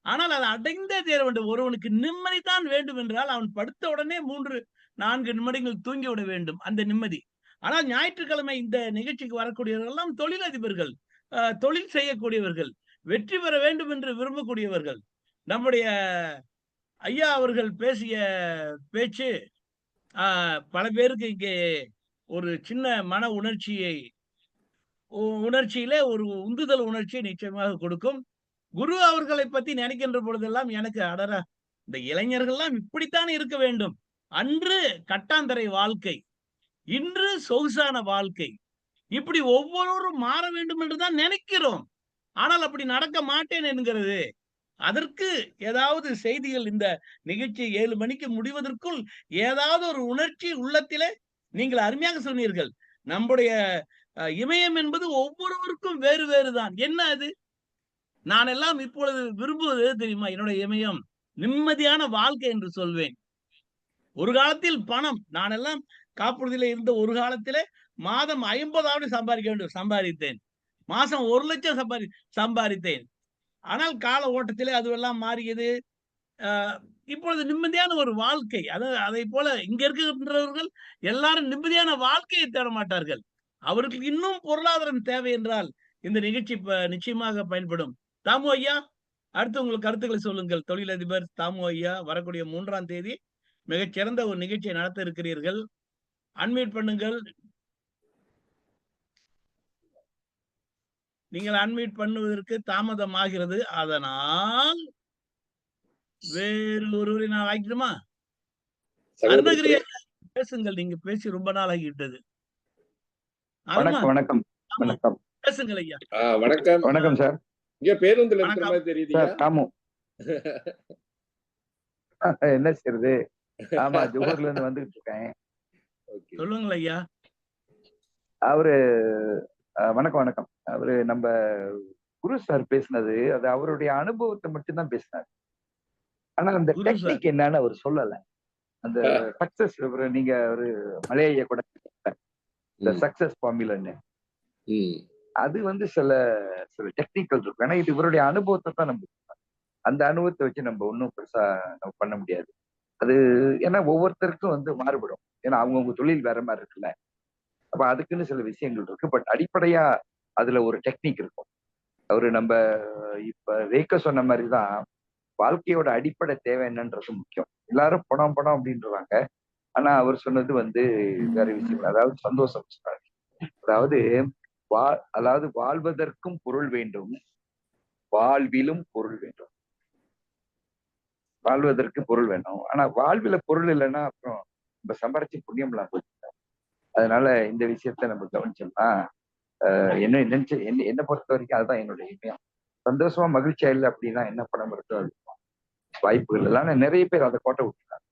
ஆனால் அதை அடைந்தே தீர வேண்டும். ஒருவனுக்கு நிம்மதி தான் வேண்டும் என்றால் அவன் படுத்த உடனே 3-4 நிமிடங்கள் தூங்கி விட வேண்டும், அந்த நிம்மதி. ஆனால் ஞாயிற்றுக்கிழமை இந்த நிகழ்ச்சிக்கு வரக்கூடியவர்கள் எல்லாம் தொழிலதிபர்கள், தொழில் செய்யக்கூடியவர்கள், வெற்றி பெற வேண்டும் என்று விரும்பக்கூடியவர்கள். நம்முடைய ஐயா அவர்கள் பேசிய பேச்சு பல பேருக்கு இங்கே ஒரு சின்ன மன உணர்ச்சியிலே ஒரு உந்துதல் உணர்ச்சியை நிச்சயமாக கொடுக்கும். குரு அவர்களை பத்தி நினைக்கின்ற பொழுதெல்லாம் எனக்கு அடரா, இந்த இளைஞர்கள்லாம் இப்படித்தான் இருக்க வேண்டும். அன்று கட்டாந்தரை வாழ்க்கை, இன்று சொகுசான வாழ்க்கை, இப்படி ஒவ்வொருவரும் மாற வேண்டும் என்றுதான் நினைக்கிறோம். ஆனால் அப்படி நடக்க மாட்டேன் என்கிறது. அதற்கு ஏதாவது செய்திகள் இந்த நிகழ்ச்சி 7 மணிக்கு முடிவதற்குள் ஏதாவது ஒரு உணர்ச்சி உள்ளத்திலே நீங்கள் அருமையாக சொன்னீர்கள். நம்முடைய இமயம் என்பது ஒவ்வொருவருக்கும் வேறு வேறு தான். என்ன அது? நான் எல்லாம் இப்பொழுது விரும்புவது எது தெரியுமா? என்னுடைய இமயம் நிம்மதியான வாழ்க்கை என்று சொல்வேன். ஒரு காலத்தில் பணம் நான் எல்லாம் காப்புறுதியில இருந்த ஒரு காலத்திலே மாதம் 50 சம்பாதிக்க வேண்டும், சம்பாதித்தேன். மாசம் 1 லட்சம் சம்பாதித்தேன். ஆனால் கால ஓட்டத்திலே அதுவெல்லாம் மாறியது. இப்பொழுது நிம்மதியான ஒரு வாழ்க்கை. அதைப் போல இங்க இருக்கின்றவர்கள் எல்லாரும் நிம்மதியான வாழ்க்கையை தேட மாட்டார்கள். அவருக்கு இன்னும் பொருளாதாரம் தேவை என்றால் இந்த நிகழ்ச்சி நிச்சயமாக பயன்படும். தாமு ஐயா, அடுத்து உங்கள் கருத்துக்களை சொல்லுங்கள். தொழிலதிபர் தாமு ஐயா, வரக்கூடிய 3ஆம் தேதி மிகச்சிறந்த ஒரு நிகழ்ச்சியை நடத்த இருக்கிறீர்கள். அன்மியூட் பண்ணுங்கள். நீங்கள் அன்மியூட் பண்ணுவதற்கு தாமதம் ஆகிறது. அதனால் வேறு ஒருவரை நான் வாங்கிக்கணுமா? அருணகிரி பேசுங்கள். நீங்க பேசி ரொம்ப நாள் ஆகிவிட்டது. வணக்கம் வணக்கம் பேசுங்கள் ஐயா. வணக்கம் வணக்கம் சார். இங்க பேருந்துல இருக்கிற மாதிரி தெரியுது தாமு. என்ன செய்யறது? ஆமா, ஜோஹர்ல இருந்து வந்துட்டு இருக்கேன். சொல்லுங்கள் ஐயா. அவரு வணக்கம். அவரு நம்ம குரு சார் பேசினது அது அவருடைய அனுபவத்தை மட்டும்தான் பேசினார். ஆனா அந்த டெக்னிக் என்னன்னு அவர் சொல்லல. அந்த சக்சஸ் நீங்க ஒரு மலைய கூட இந்த சக்சஸ் ஃபார்முலான்னு அது வந்து சில டெக்னிக்கல் இருக்கும். ஏன்னா இது இவருடைய அனுபவத்தை தான் நம்ம அந்த அனுபவத்தை வச்சு நம்ம ஒன்றும் பெருசா நம்ம பண்ண முடியாது. அது ஏன்னா ஒவ்வொருத்தருக்கும் வந்து மாறுபடும். ஏன்னா அவங்கவுங்க தொழில் வேற மாதிரி இருக்குல்ல. அப்ப அதுக்குன்னு சில விஷயங்கள் இருக்கு. பட் அடிப்படையா அதுல ஒரு டெக்னிக் இருக்கும். அவரு நம்ம இப்ப ரேக்க சொன்ன மாதிரிதான் வாழ்க்கையோட அடிப்படை தேவை என்னன்றது முக்கியம். எல்லாரும் பணம் அப்படின்றாங்க. ஆனா அவர் சொன்னது வந்து வேற விஷயம். அதாவது சந்தோஷம் சொன்னாரு. அதாவது வாழ்வதற்கும் பொருள் வேண்டும், வாழ்விலும் பொருள் வேண்டும். வாழ்வதற்கு பொருள் வேணும். ஆனா வாழ்வில பொருள் இல்லைன்னா அப்புறம் நம்ம சம்பாரிச்சு புண்ணியம் எல்லாம் போச்சு. அதனால இந்த விஷயத்த நம்ம கவனிச்சோம்னா என்ன பொறுத்த வரைக்கும் அதுதான் என்னுடைய இமயம். சந்தோஷமா மகிழ்ச்சியா இல்லை அப்படின்னா என்ன பணம் இருக்கோ அது வாய்ப்புகள் இல்லை. ஆனா நிறைய பேர் அதை கோட்டை விட்டுருக்காங்க.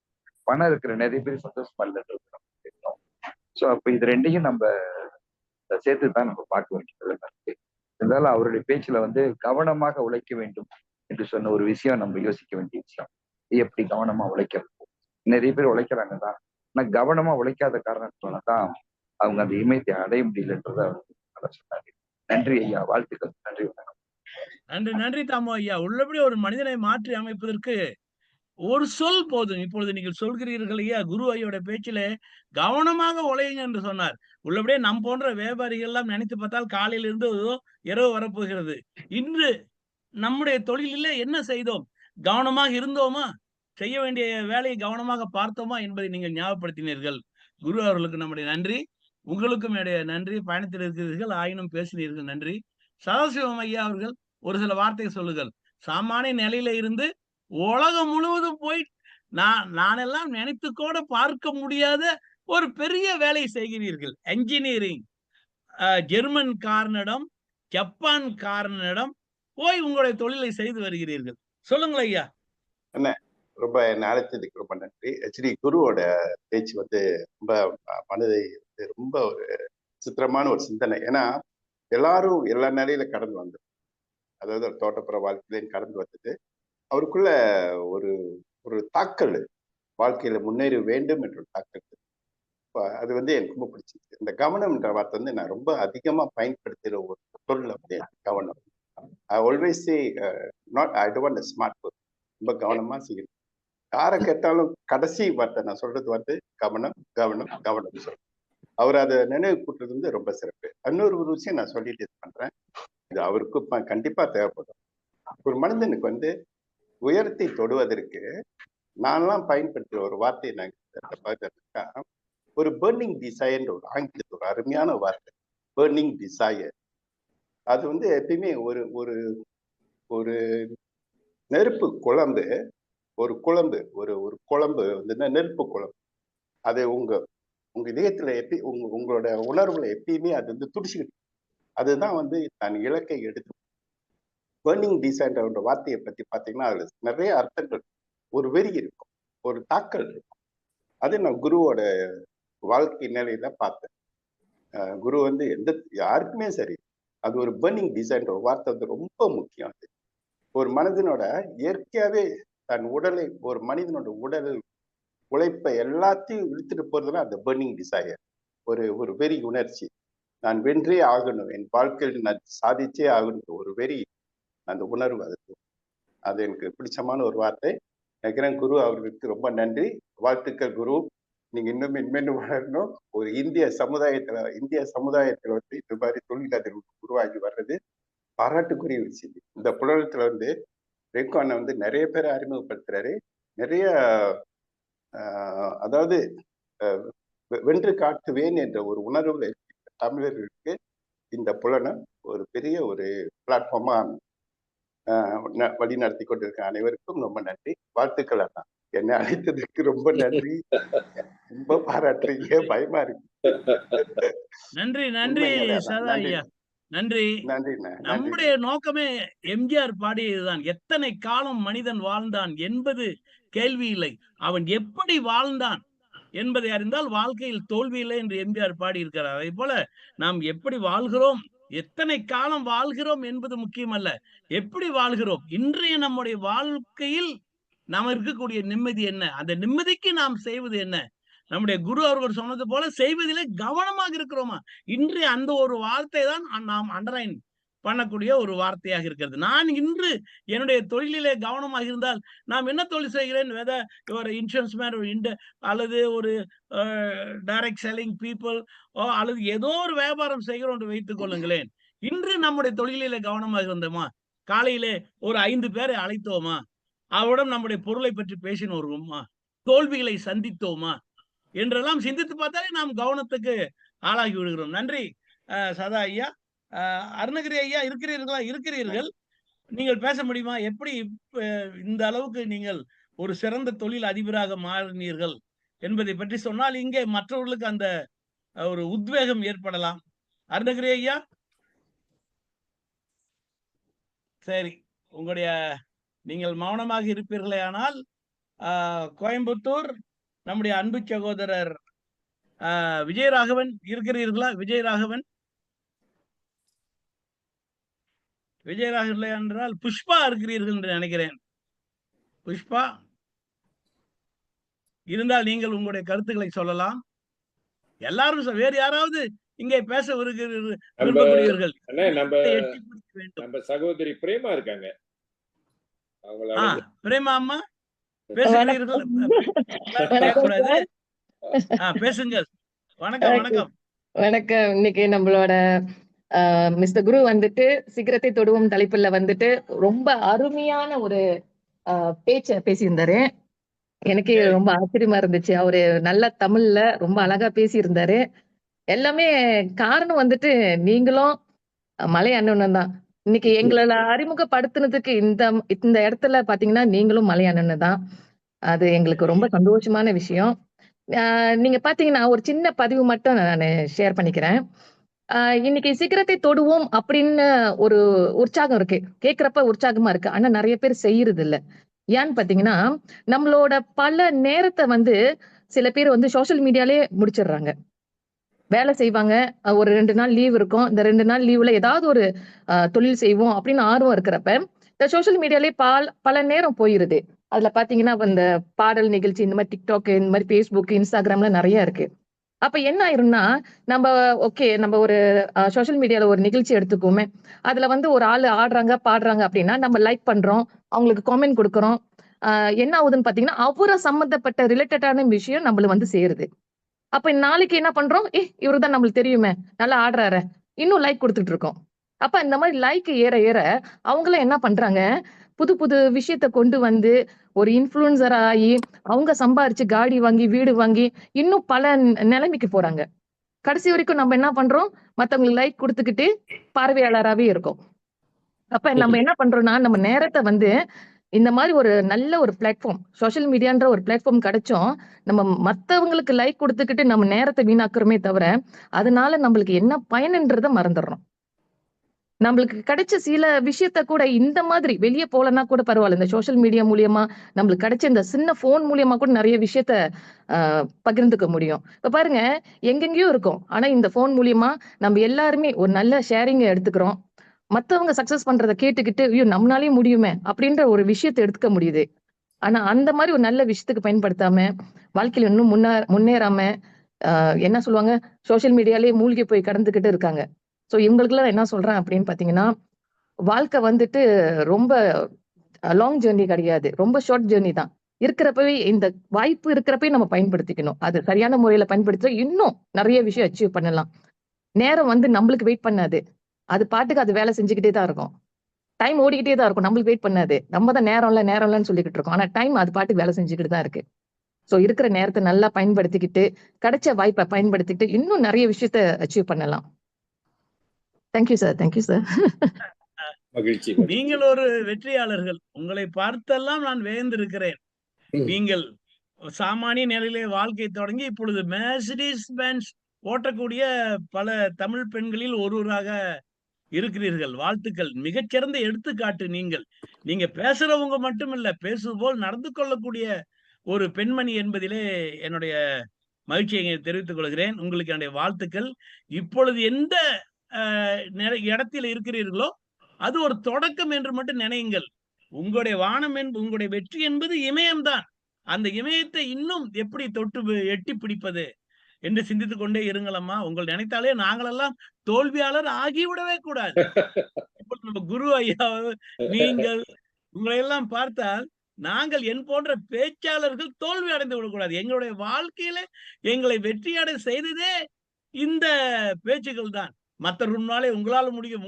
பணம் இருக்கிற நிறைய பேர் சந்தோஷமா இல்லைன்றது தெரியும். ஸோ அப்ப இது ரெண்டையும் நம்ம சேர்த்துதான் நம்ம பார்க்க வேண்டியது. இருந்தாலும் அவருடைய பேச்சுல வந்து கவனமாக உழைக்க வேண்டும் என்று சொன்ன ஒரு விஷயம் நம்ம யோசிக்க வேண்டிய விஷயம். எப்படி கவனமா உழைக்கிறது? நிறைய பேர் உழைக்கிறாங்க தான். ஆனா கவனமா உழைக்காத காரணத்தினாலதான் அவங்க அந்த இமயத்தை அடைய முடியலன்றத அவர் சொன்னாரு. நன்றி ஐயா, வாழ்த்துக்கள். நன்றி, வணக்கம். நன்றி தாமு ஐயா. உள்ளபடி ஒரு மனிதனை மாற்றி அமைப்பதற்கு ஒரு சொல் போதும். இப்பொழுது நீங்கள் சொல்கிறீர்கள் ஐயா, குரு ஐயோட பேச்சில கவனமாக உழையுங்க என்று சொன்னார். உள்ளபடியே நம் போன்ற வியாபாரிகள் எல்லாம் நினைத்து பார்த்தால் காலையில இருந்து இரவு வரப்போகிறது. இன்று நம்முடைய தொழிலிலே என்ன செய்தோம்? கவனமாக இருந்தோமா? செய்ய வேண்டிய வேலையை கவனமாக பார்த்தோமா என்பதை நீங்கள் ஞாபகப்படுத்தினீர்கள். குரு அவர்களுக்கு நம்முடைய நன்றி. உங்களுக்கும் என்னுடைய நன்றி. பயணத்தில் இருக்கிறீர்கள், ஆயினும் பேசினீர்கள், நன்றி. சதாசிவம் ஐயா அவர்கள் ஒரு சில வார்த்தை சொல்லுங்கள். சாமானிய நிலையில இருந்து உலகம் முழுவதும் போய் நானெல்லாம் நினைத்து கூட பார்க்க முடியாத ஒரு பெரிய வேலை செய்கிறீர்கள். என்ஜினியரிங், ஜெர்மன் காரனிடம், ஜப்பான் காரனிடம் போய் உங்களுடைய தொழிலை செய்து வருகிறீர்கள். சொல்லுங்கள் ஐயா. என்ன ரொம்ப என்ன அழைத்ததுக்கு ரொம்ப நன்றி. ஆக்சுவலி குருவோட பேச்சு வந்து ரொம்ப மனதை ரொம்ப ஒரு சித்திரமான ஒரு சிந்தனை. ஏன்னா எல்லாரும் எல்லா நிலையில கடந்து வந்தது. அதாவது ஒரு தோட்டப்புற வாழ்க்கையிலையும் கடந்து வந்தது. அவருக்குள்ள ஒரு ஒரு தாக்கல், வாழ்க்கையில முன்னேற வேண்டும் என்ற தாக்கல். அது வந்து எனக்கு ரொம்ப பிடிச்சிருக்கு. இந்த கவனம்ன்ற வார்த்தை வந்து நான் ரொம்ப அதிகமா பயன்படுத்துகிற ஒரு சொல் வந்து கவனம். I always say I don't want a smart person. ரொம்ப கவனமா செய்யணும். யாரை கேட்டாலும் கடைசி வார்த்தை நான் சொல்றது வந்து கவனம் கவனம் கவனம் சொல்றேன். அவர் அதை நினைவு கூட்டுறது வந்து ரொம்ப சிறப்பு. இன்னொரு ஒரு விஷயம் நான் சொல்லிட்டு இது பண்றேன். இது அவருக்கு கண்டிப்பா தேவைப்படும். ஒரு மனிதனுக்கு வந்து உயரத்தை தொடுவதற்கு நான்லாம் பயன்படுத்துற ஒரு வார்த்தையை நான் ஒரு பர்னிங் டிசையர், ஒரு ஆங்கிலத்தில் ஒரு அருமையான வார்த்தை, பர்னிங் டிசையர். அது வந்து எப்பயுமே ஒரு ஒரு ஒரு நெருப்பு குழம்பு, ஒரு குழம்பு ஒரு ஒரு குழம்பு வந்து நெருப்பு குழம்பு. அது உங்க இதயத்துல உங்களோட உணர்வுல எப்பயுமே அது வந்து துடிச்சுக்கிட்டு, அதுதான் வந்து தன் இலக்கை எடுத்து பர்னிங் டிசைன்ற வார்த்தையை பத்தி பாத்தீங்கன்னா அதுல நிறைய அர்த்தங்கள், ஒரு வெறி இருக்கும், ஒரு தாக்கல் இருக்கும். அது நான் குருவோட வாழ்க்கை நிலையில பார்த்தேன். குரு வந்து யாருக்குமே சரி, அது ஒரு பர்னிங் டிசைன்ற வார்த்தை வந்து ரொம்ப முக்கியம். அது ஒரு மனிதனோட இயற்கையாவே தன் உடலை, ஒரு மனிதனோட உடல் உழைப்பை எல்லாத்தையும் இழுத்துட்டு போறதுன்னா அந்த பர்னிங் டிசைர், ஒரு வெறி உணர்ச்சி. நான் வென்றே ஆகணும், என் வாழ்க்கையில் நான் சாதிச்சே ஆகணும், ஒரு வெறி, அந்த உணர்வு. அது எனக்கு பிடிச்சமான ஒரு வார்த்தை. நினைக்கிறேன் குரு அவர்களுக்கு ரொம்ப நன்றி, வாழ்த்துக்கள் குரு. நீங்க இன்னும் மென்மேலும் வளரணும். ஒரு இந்திய சமுதாயத்துல வந்து இந்த மாதிரி தொழிலதிபர் உருவாகி வர்றது பாராட்டுக்குரிய விஷயம். இந்த புலனத்துல வந்து ரேகானை வந்து நிறைய பேரை அறிமுகப்படுத்துறாரு. நிறைய அதாவது வென்று காட்டுவேன் என்ற ஒரு உணர்வுல தமிழர்களுக்கு இந்த புலனம் ஒரு பெரிய ஒரு பிளாட்ஃபார்மா வழி நடத்தி கொண்டிருக்க அனைவருக்கும் ரொம்ப நன்றி, வாழ்த்துக்கள். அண்ணா, என்னை அழைத்ததுக்கு ரொம்ப நன்றி, ரொம்ப பாராட்டுறீங்க, பயமா இருக்கு. நன்றி நன்றி சதா ஐயா, நன்றி. நம்முடைய நோக்கமே எம்ஜிஆர் பாடியதுதான், எத்தனை காலம் மனிதன் வாழ்ந்தான் என்பது கேள்வி இல்லை, அவன் எப்படி வாழ்ந்தான் என்பதை அறிந்தால் வாழ்க்கையில் தோல்வி இல்லை என்று எம்ஜிஆர் பாடியிருக்கிறார். அதே போல நாம் எப்படி வாழ்கிறோம், எத்தனை காலம் வாழ்கிறோம் என்பது முக்கியமல்ல, எப்படி வாழ்கிறோம். இன்றைய நம்முடைய வாழ்க்கையில் நாம் இருக்கக்கூடிய நிம்மதி என்ன, அந்த நிம்மதிக்கு நாம் செய்வது என்ன. நம்முடைய குரு அவர்கள் சொன்னது போல செய்வதிலே கவனமாக இருக்கிறோமா, இன்று அந்த ஒரு வார்த்தை தான் நாம் அண்டர்லைன் பண்ணக்கூடிய ஒரு வார்த்தையாக இருக்கிறது. நான் இன்று என்னுடைய தொழிலிலே கவனமாக இருந்தால், நாம் என்ன தொழில் செய்கிறேன், ஒரு இன்சூரன்ஸ் மேன் அல்லது ஒரு டைரக்ட் செல்லிங் பீப்புள், அல்லது ஏதோ ஒரு வியாபாரம் செய்கிறோம் என்று வைத்துக் கொள்ளுங்களேன். இன்று நம்முடைய தொழிலிலே கவனமாக இருந்தோமா, காலையிலே ஒரு 5 பேரை அழைத்தோமா, அவரிடம் நம்முடைய பொருளை பற்றி பேசினோமா, தோல்விகளை சந்தித்தோமா என்றெல்லாம் சிந்தித்து பார்த்தாலே நாம் கவனத்துக்கு ஆளாகி விடுகிறோம். நன்றி சதா ஐயா. அருணகிரி ஐயா இருக்கிறீர்களா? இருக்கிறீர்கள், நீங்கள் பேச முடியுமா? எப்படி இந்த அளவுக்கு நீங்கள் ஒரு சிறந்த தொழில் அதிபராக மாறினீர்கள் என்பதை பற்றி சொன்னால் இங்கே மற்றவர்களுக்கு அந்த ஒரு உத்வேகம் ஏற்படலாம். அருணகிரி ஐயா, சரி, உங்களுடைய நீங்கள் மௌனமாக இருப்பீர்களே ஆனால் கோயம்புத்தூர் நம்முடைய அன்பு சகோதரர் விஜயராகவன் இருக்கிறீர்களா? விஜயராகவன் என்றால் புஷ்பா இருக்கிறீர்கள் என்று நினைக்கிறேன். புஷ்பா இருந்தால் நீங்கள் உங்களுடைய கருத்துக்களை சொல்லலாம். எல்லாரும் வேறு யாராவது இங்கே பேச விரும்பக்கூடியவர்கள்? நம்ம சகோதரி பிரேமா இருக்காங்க. பிரேமா அம்மா பேசுகிறீர்கள்? பேசுங்கள். வணக்கம். வணக்கம். வணக்கம். இன்னைக்கு நம்மளோட மிஸ்டர் குரு வந்துட்டு சிகரத்தை தொடுவோம் தலைப்புல வந்துட்டு ரொம்ப அருமையான ஒரு பேச்ச பேசியிருந்தாரு. எனக்கு ரொம்ப ஆச்சரியமா இருந்துச்சு. அவரு நல்ல தமிழ்ல ரொம்ப அழகா பேசியிருந்தாரு. எல்லாமே காரணம் வந்துட்டு நீங்களும் மலை அண்ணனும் தான். இன்னைக்கு எங்களை அறிமுகப்படுத்தினதுக்கு இந்த இடத்துல பாத்தீங்கன்னா நீங்களும் மலை அண்ணன் தான். அது எங்களுக்கு ரொம்ப சந்தோஷமான விஷயம். நீங்க பாத்தீங்கன்னா ஒரு சின்ன பதிவு மட்டும் நான் ஷேர் பண்ணிக்கிறேன். இன்னைக்கு சிகரத்தை தொடுவோம் அப்படின்னு ஒரு உற்சாகம் இருக்கு, கேட்கிறப்ப உற்சாகமா இருக்கு. ஆனா நிறைய பேர் செய்யறது இல்ல. ஏன்னு பாத்தீங்கன்னா நம்மளோட பல நேரத்தை வந்து சில பேர் வந்து சோசியல் மீடியாலே முடிச்சிடுறாங்க. வேலை செய்வாங்க, ஒரு 2 நாள் லீவ் இருக்கும், இந்த 2 நாள் லீவ்ல ஏதாவது ஒரு தொழில் செய்வோம் அப்படின்னு ஆர்வம் இருக்கிறப்ப இந்த சோசியல் மீடியாலே பல நேரம் போயிருது. அதுல பாத்தீங்கன்னா இந்த பாடல் நிகழ்ச்சி, இந்த மாதிரி டிக்டாக், இந்த மாதிரி பேஸ்புக், இன்ஸ்டாகிராம்ல நிறைய இருக்கு. அப்ப என்ன ஆயிரும்னா நம்ம ஒரு சோசியல் மீடியால ஒரு நிகழ்ச்சி எடுத்துக்கோமே, அதுல வந்து ஒரு ஆளு ஆடுறாங்க பாடுறாங்க அப்படின்னா நம்ம லைக் பண்றோம், அவங்களுக்கு காமெண்ட் கொடுக்குறோம். என்ன ஆகுதுன்னு பாத்தீங்கன்னா அவரை சம்பந்தப்பட்ட ரிலேட்டடான விஷயம் நம்மள வந்து சேருது. அப்ப நாளைக்கு என்ன பண்றோம், இவருதான் நம்மளுக்கு தெரியுமே, நல்லா ஆடுறாரு, இன்னும் லைக் கொடுத்துட்டு இருக்கோம். அப்ப இந்த மாதிரி லைக் ஏற ஏற அவங்களும் என்ன பண்றாங்க, புது புது விஷயத்த கொண்டு வந்து ஒரு இன்ஃபுளுசர் ஆகி அவங்க சம்பாரிச்சு காடி வாங்கி வீடு வாங்கி இன்னும் பல நிலைமைக்கு போறாங்க. கடைசி வரைக்கும் நம்ம என்ன பண்றோம், மத்தவங்களுக்கு லைக் கொடுத்துக்கிட்டு பார்வையாளராகவே இருக்கும். அப்ப நம்ம என்ன பண்றோம்னா நம்ம நேரத்தை வந்து இந்த மாதிரி ஒரு நல்ல ஒரு பிளாட்ஃபார்ம், சோசியல் மீடியான்ற ஒரு பிளாட்ஃபார்ம் கிடைச்சோம், நம்ம மத்தவங்களுக்கு லைக் கொடுத்துக்கிட்டு நம்ம நேரத்தை வீணாக்குறோமே தவிர அதனால நம்மளுக்கு என்ன பயனுன்றத மறந்துடுறோம். நம்மளுக்கு கிடைச்ச சில விஷயத்த கூட இந்த மாதிரி வெளியே போலன்னா கூட பரவாயில்ல, இந்த சோஷியல் மீடியா மூலியமா நம்மளுக்கு கிடைச்ச இந்த சின்ன போன் மூலியமா கூட நிறைய விஷயத்த பகிர்ந்துக்க முடியும். இப்ப பாருங்க, எங்கெங்கயோ இருக்கும், ஆனா இந்த போன் மூலியமா நம்ம எல்லாருமே ஒரு நல்ல ஷேரிங் எடுத்துக்கிறோம். மத்தவங்க சக்சஸ் பண்றதை கேட்டுக்கிட்டு ஐயோ நம்மளாலேயும் முடியுமே அப்படின்ற ஒரு விஷயத்தை எடுத்துக்க முடியுது. ஆனா அந்த மாதிரி ஒரு நல்ல விஷயத்துக்கு பயன்படுத்தாம வாழ்க்கையில இன்னும் முன்னேறாம என்ன சொல்லுவாங்க, சோஷியல் மீடியாலேயே மூழ்கி போய் கடந்துகிட்டு இருக்காங்க. சோ இவங்களுக்குலாம் என்ன சொல்றேன் அப்படின்னு பாத்தீங்கன்னா, வாழ்க்கை வந்துட்டு ரொம்ப லாங் ஜெர்னி கிடையாது, ரொம்ப ஷார்ட் ஜெர்னி தான். இருக்கிறப்பவே இந்த வாய்ப்பு இருக்கிறப்பவே நம்ம பயன்படுத்திக்கணும். அது சரியான முறையில பயன்படுத்த இன்னும் நிறைய விஷயம் அச்சீவ் பண்ணலாம். நேரம் வந்து நம்மளுக்கு வெயிட் பண்ணாது, அது பாட்டுக்கு அது வேலை செஞ்சுக்கிட்டே தான் இருக்கும். டைம் ஓடிக்கிட்டே தான் இருக்கும், நம்மளுக்கு வெயிட் பண்ணாது. நம்ம தான் நேரம் இல்லைன்னு சொல்லிக்கிட்டு இருக்கோம். ஆனா டைம் அது பாட்டுக்கு வேலை செஞ்சுக்கிட்டு தான் இருக்கு. சோ இருக்கிற நேரத்தை நல்லா பயன்படுத்திக்கிட்டு, கிடைச்ச வாய்ப்பை பயன்படுத்திக்கிட்டு இன்னும் நிறைய விஷயத்த அச்சீவ் பண்ணலாம். Thank you sir, thank you sir. மகிழ்ச்சி. நீங்கள் ஒரு வெற்றியாளர்கள். உங்களை பார்த்தெல்லாம் நான் வியந்திருக்கிறேன். நீங்கள் சாமானிய நிலையிலே வாழ்க்கை தொடங்கி இப்பொழுது மெர்சிடிஸ் பென்ஸ் ஓட்டக்கூடிய பல தமிழ் பெண்களில் ஒருவராக இருக்கிறீர்கள். வாழ்த்துக்கள். மிகச்சிறந்த எடுத்துக்காட்டு நீங்கள். நீங்க பேசுறவங்க மட்டும் இல்ல, பேசுவது போல் நடந்து கொள்ளக்கூடிய ஒரு பெண்மணி என்பதிலே என்னுடைய மகிழ்ச்சியை தெரிவித்துக் கொள்கிறேன். உங்களுக்கு என்னுடைய வாழ்த்துக்கள். இப்பொழுது எந்த இடத்தில் இருக்கிறீர்களோ அது ஒரு தொடக்கம் என்று மட்டும் நினையுங்கள். உங்களுடைய வானம் உங்களுடைய வெற்றி என்பது இமயம்தான். அந்த இமயத்தை இன்னும் எப்படி தொட்டு எட்டி பிடிப்பது என்று சிந்தித்துக் கொண்டே இருங்களம்மா. உங்கள் நினைத்தாலே நாங்களெல்லாம் தோல்வியாளர் ஆகிவிடவே கூடாது. இப்பொழுது நம்ம குரு ஐயா, நீங்கள், உங்களை எல்லாம் பார்த்தால் நாங்கள் என் போன்ற பேச்சாளர்கள் தோல்வி அடைந்து விடக்கூடாது. எங்களுடைய வாழ்க்கையில எங்களை வெற்றியடை செய்ததே இந்த பேச்சுகள் தான். மற்றவர்களாலே உங்களால் முடியும்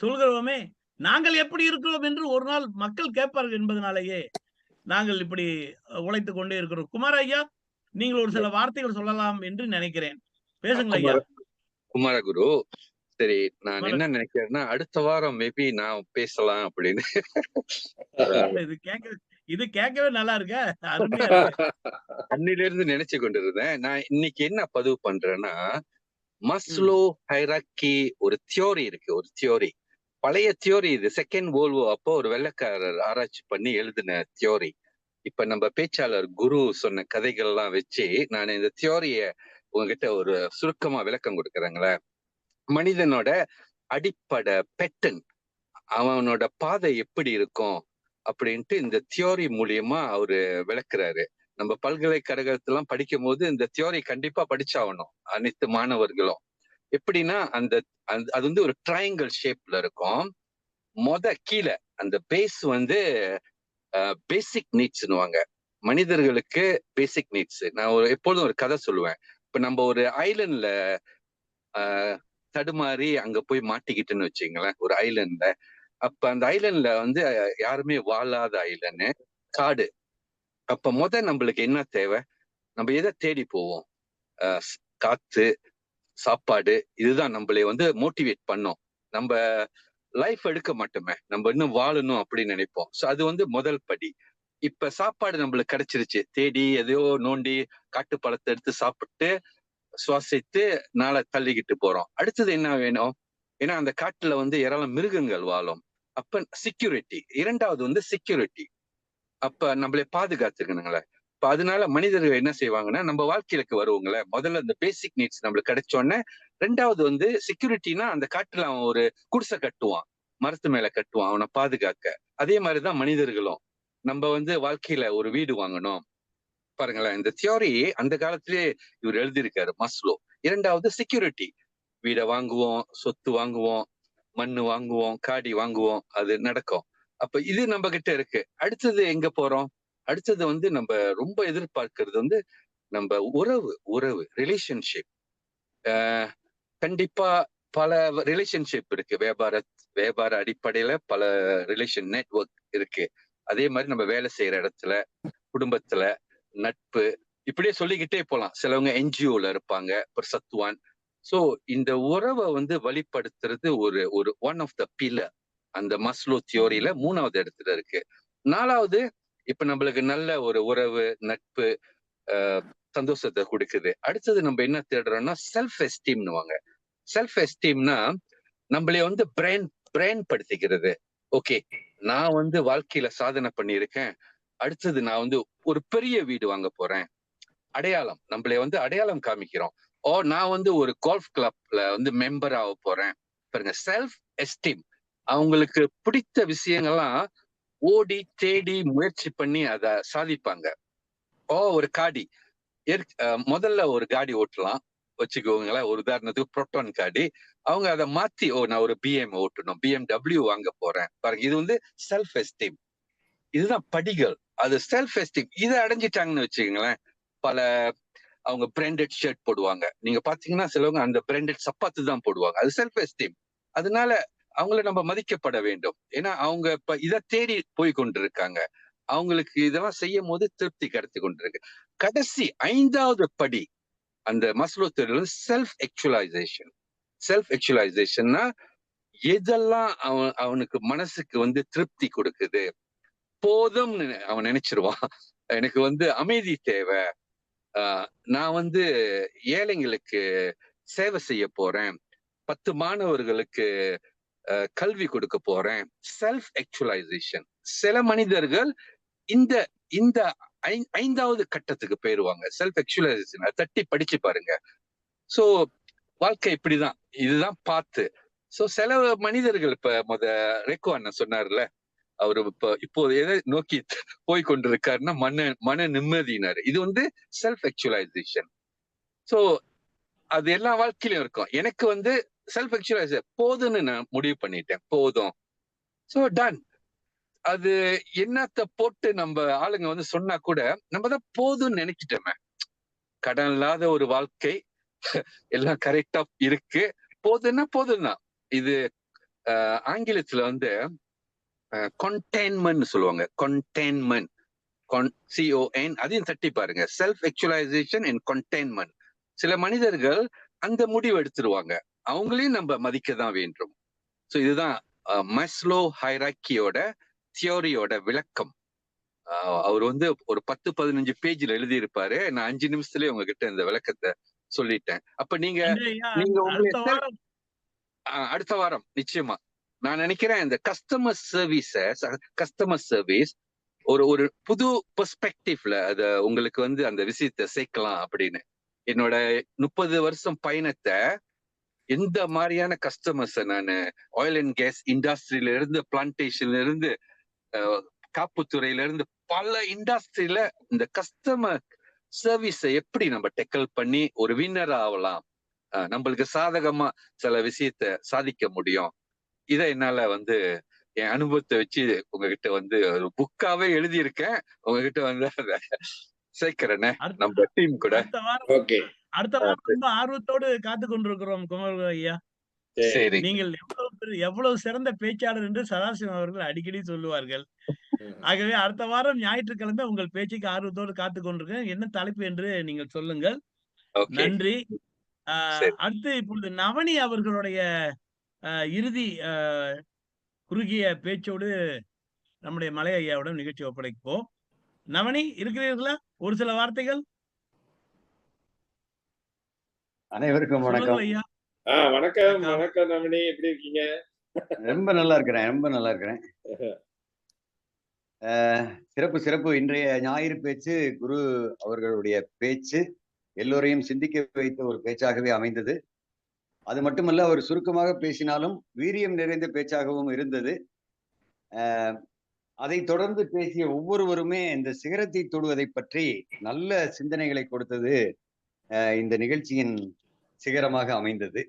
சொல்கிறோமே, நாங்கள் எப்படி இருக்கிறோம் என்று ஒரு நாள் மக்கள் கேட்பார்கள் என்பதனாலேயே நாங்கள் இப்படி உழைத்துக் கொண்டே இருக்கிறோம். குமார் ஐயா, நீங்கள் ஒரு சில வார்த்தைகள் சொல்லலாம் என்று நினைக்கிறேன். பேசுங்கள் ஐயா. குமாரகுரு, சரி, நான் என்ன நினைக்கிறேன்னா அடுத்த வாரம் மேபி நான் பேசலாம் அப்படின்னு. இது கேட்கவே நல்லா இருக்க, அருமையா இருக்கு. அன்னில இருந்து நினைச்சு கொண்டிருந்தேன். நான் இன்னைக்கு என்ன பதிவு பண்றேன்னா, மஸ்லோ ஹைரார்கி ஒரு தியோரி இருக்கு, ஒரு தியோரி, பழைய தியோரி இது. செகண்ட் வேர்ல்ட் வார் அப்போ ஒரு வெள்ளைக்காரர் ஆராய்ச்சி பண்ணி எழுதின தியோரி. இப்ப நம்ம பேச்சாளர் குரு சொன்ன கதைகள் எல்லாம் வச்சு நான் இந்த தியோரிய உங்ககிட்ட ஒரு சுருக்கமா விளக்கம் கொடுக்குறேங்களே. மனிதனோட அடிப்படை பேட்டர்ன், அவனோட பாதை எப்படி இருக்கும் அப்படின்ட்டு இந்த தியோரி மூலியமா அவரு விளக்குறாரு. நம்ம பல்கலைக்கழகத்தெல்லாம் படிக்கும் போது இந்த தியோரி கண்டிப்பா படிச்சாகணும் அனைத்து மாணவர்களும். எப்படின்னா அது வந்து ஒரு ட்ரையாங்கிள் ஷேப்ல இருக்கும். கீழே அந்த பேஸ் வந்து பேசிக் நீட்ஸ்னுவாங்க. மனிதர்களுக்கு பேசிக் நீட்ஸ். நான் எப்பொழுதும் ஒரு கதை சொல்லுவேன். இப்ப நம்ம ஒரு ஐலண்ட்ல தடுமாறி அங்க போய் மாட்டிக்கிட்டுன்னு வச்சுங்களேன், ஒரு ஐலண்ட்ல. அப்ப அந்த ஐலண்ட்ல வந்து யாருமே வாழாத ஐலண்ட், காடு. அப்ப நம்மளுக்கு என்ன தேவை? நம்ம எதை தேடி போவோம்? காத்து, சாப்பாடு. இதுதான் நம்மளை வந்து மோட்டிவேட் பண்ணோம். நம்ம லைஃப் எடுக்க மாட்டோமே, நம்ம இன்னும் வாழணும் அப்படின்னு நினைப்போம். சோ அது வந்து முதல் படி. இப்ப சாப்பாடு நம்மளுக்கு கிடைச்சிருச்சு, தேடி எதையோ நோண்டி காட்டு பழத்தை எடுத்து சாப்பிட்டு சுவாசித்து நாளை தள்ளிக்கிட்டு போறோம். அடுத்தது என்ன வேணும்? ஏன்னா அந்த காட்டுல வந்து ஏராளம் மிருகங்கள் வாழும். அப்ப செக்யூரிட்டி, இரண்டாவது வந்து செக்யூரிட்டி. அப்ப நம்மளை பாதுகாத்துக்கணுங்களே. இப்ப அதனால மனிதர்கள் என்ன செய்வாங்கன்னா, நம்ம வாழ்க்கைக்கு வருவாங்களே, முதல்ல இந்த பேசிக் நீட்ஸ் நம்மளுக்கு கிடைச்சோடனே, ரெண்டாவது வந்து செக்யூரிட்டினா அந்த காட்டுல அவன் ஒரு குடிசை கட்டுவான், மரத்து மேல கட்டுவான் அவனை பாதுகாக்க. அதே மாதிரிதான் மனிதர்களும். நம்ம வந்து வாழ்க்கையில ஒரு வீடு வாங்கணும். பாருங்களேன், இந்த தியோரி அந்த காலத்திலேயே இவர் எழுதியிருக்காரு, மஸ்லோ. இரண்டாவது செக்யூரிட்டி, வீடை வாங்குவோம், சொத்து வாங்குவோம், மண்ணு வாங்குவோம், காடி வாங்குவோம், அது நடக்கும். அப்ப இது நம்ம கிட்ட இருக்கு. அடுத்தது எங்க போறோம்? அடுத்தது வந்து நம்ம ரொம்ப எதிர்பார்க்கிறது வந்து நம்ம உறவு ரிலேஷன்ஷிப். கண்டிப்பா பல ரிலேஷன்ஷிப் இருக்கு. வியாபார அடிப்படையில பல ரிலேஷன் நெட்வொர்க் இருக்கு. அதே மாதிரி நம்ம வேலை செய்யற இடத்துல, குடும்பத்துல, நட்பு, இப்படியே சொல்லிக்கிட்டே போலாம். சிலவங்க என்ஜிஓல இருப்பாங்க, ஒரு சத்துவான். சோ இந்த உறவை வந்து வழிபடுத்துறது ஒரு ஒன் ஆஃப் த பில்லர் அந்த மஸ்லோ தியோரியில 3வது இடத்துல இருக்கு. 4வது, இப்ப நம்மளுக்கு நல்ல ஒரு உறவு, நட்பு, சந்தோஷத்தை கொடுக்குது. அடுத்தது நம்ம என்ன தேடுறோம்னா செல்ஃப் எஸ்டீம்னுவாங்க. செல்ஃப் எஸ்டீம்னா நம்மளே வந்து பிராண்ட் படுத்திக்கிறது. ஓகே, நான் வந்து வாழ்க்கையில சாதனை பண்ணியிருக்கேன், அடுத்தது நான் வந்து ஒரு பெரிய வீடு வாங்க போறேன். அடையாளம், நம்மளே வந்து அடையாளம் காமிக்கிறோம். நான் வந்து ஒரு கோல்ஃப் கிளப்ல வந்து மெம்பர் ஆக போறேன். பாருங்க, செல்ஃப் எஸ்டீம். அவங்களுக்கு பிடித்த விஷயங்கள்லாம் ஓடி தேடி முயற்சி பண்ணி அதை சாதிப்பாங்க. ஒரு காடி முதல்ல ஒரு காடி ஓட்டலாம் வச்சுக்கோங்களேன். ஒரு உதாரணத்துக்கு புரோட்டான் காடி. அவங்க அதை மாத்தி நான் ஒரு பிஎம் ஓட்டணும், BMW வாங்க போறேன். பாருங்க, இது வந்து செல்ஃப் எஸ்டீம். இதுதான் படிகள். அது செல்ஃப் எஸ்டீம். இதை அடைஞ்சிட்டாங்கன்னு வச்சுக்கோங்களேன், பல அவங்க பிராண்டட் ஷர்ட் போடுவாங்க. நீங்க பாத்தீங்கன்னா சிலவங்க அந்த பிராண்டட் சப்பாத்து தான் போடுவாங்க. அது செல்ஃப் எஸ்டீம். அதனால அவங்கள நம்ம மதிக்கப்பட வேண்டும். ஏன்னா அவங்க இப்ப இதை தேடி போய் கொண்டிருக்காங்க. அவங்களுக்கு இதெல்லாம் செய்யும் போது திருப்தி கிடைத்து கொண்டிருக்கு. கடைசி 5வது படி அந்த மஸ்லோ தியரியில செல்ஃப் ஆக்சுவலைசேஷன். செல்ஃப் ஆக்சுவலைசேஷன்னா எதெல்லாம் அவனுக்கு மனசுக்கு வந்து திருப்தி கொடுக்குது, போதும்னு அவன் நினைச்சிருவான். எனக்கு வந்து அமைதி தேவை, நான் வந்து ஏழைங்களுக்கு சேவை செய்ய போறேன், 10 மாணவர்களுக்கு கல்வி கொடுக்க போறேன். Self actualisation. சில மனிதர்கள் இந்த இந்த 5வது கட்டத்துக்கு போயிருவாங்க, செல்ஃப் ஆக்சுவலைசேஷன். தட்டி படிச்சு பாருங்க. சோ வாழ்க்கை இப்படிதான், இதுதான் பார்த்து. சோ சில மனிதர்கள் இப்ப ரெக்கோ அண்ணன் சொன்னார்ல, அவரு இப்போ எதை நோக்கி போய் கொண்டிருக்காருன்னா மன நிம்மதினாரு. இது வந்து செல்ஃப் ஆக்சுவலைசேஷன். சோ அது எல்லா வாழ்க்கையிலும் இருக்கும். எனக்கு வந்து செல்ஃப் ஆக்சுவலைசேஷன் போதும்னு நான் முடிவு பண்ணிட்டேன், போதும். So done. அது என்னத்த போட்டு நம்ம ஆளுங்க வந்து சொன்னா கூட நம்ம தான் போதும்னு நினைச்சிட்டோமே. கடன் இல்லாத ஒரு வாழ்க்கை, எல்லாம் கரெக்டா இருக்கு, போதும்னா போதும் தான். இது ஆங்கிலத்துல வந்து கண்டெய்ன்மென்ட் சொல்லுவாங்க. கண்டெய்ன்மென்ட், CON, அதையும் தட்டி பாருங்க. Self actualisation and containment. சில மனிதர்கள் அந்த முடிவு எடுத்துருவாங்க, அவங்களையும் நம்ம மதிக்க தான் வேண்டும். சோ இதுதான் மஸ்லோ ஹைரார்கியோட தியோரியோட விளக்கம். அவர் வந்து ஒரு 10-15 பேஜ்ல எழுதி இருப்பாரு. நான் 5 நிமிஷத்துலயே உங்ககிட்ட இந்த விளக்கத்தை சொல்லிட்டேன். அப்ப நீங்க அடுத்த வாரம் நிச்சயமா நான் நினைக்கிறேன் இந்த கஸ்டமர் சர்வீஸ் ஒரு புது பெர்ஸ்பெக்டிவ்ல அத உங்களுக்கு வந்து அந்த விஷயத்தை சேர்க்கலாம் அப்படின்னு. என்னோட 30 வருஷம் பயணத்தை எந்த மாதிரியான கஸ்டமர்ஸை நான் ஆயில் அண்ட் கேஸ் இண்டஸ்ட்ரியில இருந்து, பிளான்டேஷன்ல இருந்து, காப்புத்துறையில இருந்து பல இண்டஸ்ட்ரியில இந்த கஸ்டமர் சர்வீஸை எப்படி நம்ம டெக்கல் பண்ணி ஒரு வின்னர் ஆகலாம், நம்மளுக்கு சாதகமா சில விஷயத்த சாதிக்க முடியும். இதை என்னால வந்து என் அனுபவத்தை வச்சு உங்ககிட்ட வந்து ஒரு புக்காவே எழுதியிருக்கேன். உங்ககிட்ட வந்து அதை சேர்க்கிறேன்னு நம்ம டீம் கூட. அடுத்த வாரம் ரொம்ப ஆர்வத்தோடு காத்து கொண்டிருக்கிறோம் குமர் ஐயா. சரி, நீங்கள் எவ்வளவு சிறந்த பேச்சாளர் என்று சதாசிவம் அவர்கள் அடிக்கடி சொல்லுவார்கள். ஆகவே அடுத்த வாரம் ஞாயிற்றுக்கிழமை உங்கள் பேச்சுக்கு ஆர்வத்தோடு காத்து கொண்டிருக்கேன். என்ன தலைப்பு என்று நீங்கள் சொல்லுங்கள். நன்றி. அடுத்து இப்பொழுது நவனி அவர்களுடைய இறுதி குறுகிய பேச்சோடு நம்முடைய மலை ஐயாவிடம் நிகழ்ச்சி ஒப்படைப்போம். நவனி, இருக்கிறீர்களா? ஒரு சில வார்த்தைகள். அனைவருக்கும் வணக்கம் ஐயா. வணக்கம். வணக்கம் நவனி, எப்படி இருக்கீங்க? ரொம்ப நல்லா இருக்கிறேன். சிறப்பு. இன்றைய ஞாயிறு பேச்சு குரு அவர்களுடைய பேச்சு எல்லோரையும் சிந்திக்க வைத்த ஒரு பேச்சாகவே அமைந்தது. அது மட்டுமல்ல, அவர் சுருக்கமாக பேசினாலும் வீரியம் நிறைந்த பேச்சாகவும் இருந்தது. அதை தொடர்ந்து பேசிய ஒவ்வொருவருமே இந்த சிகரத்தை தொடுவதை பற்றி நல்ல சிந்தனைகளை கொடுத்தது இந்த நிகழ்ச்சியின் சிகரமாக அமைந்தது.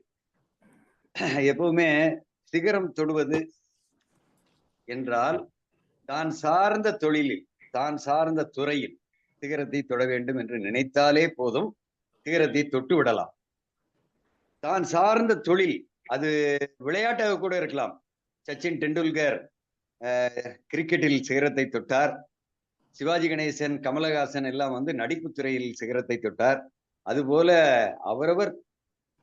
எப்பவுமே சிகரம் தொடுவது என்றால் தான் சார்ந்த தொழிலில், தான் சார்ந்த துறையில் சிகரத்தை தொட வேண்டும் என்று நினைத்தாலே போதும், சிகரத்தை தொட்டு விடலாம். தான் சார்ந்த தொழில், அது விளையாட்டாக கூட இருக்கலாம். சச்சின் டெண்டுல்கர் கிரிக்கெட்டில் சிகரத்தை தொட்டார். சிவாஜி கணேசன், கமலஹாசன் எல்லாம் வந்து நடிப்பு துறையில் சிகரத்தை தொட்டார். அதுபோல அவரவர்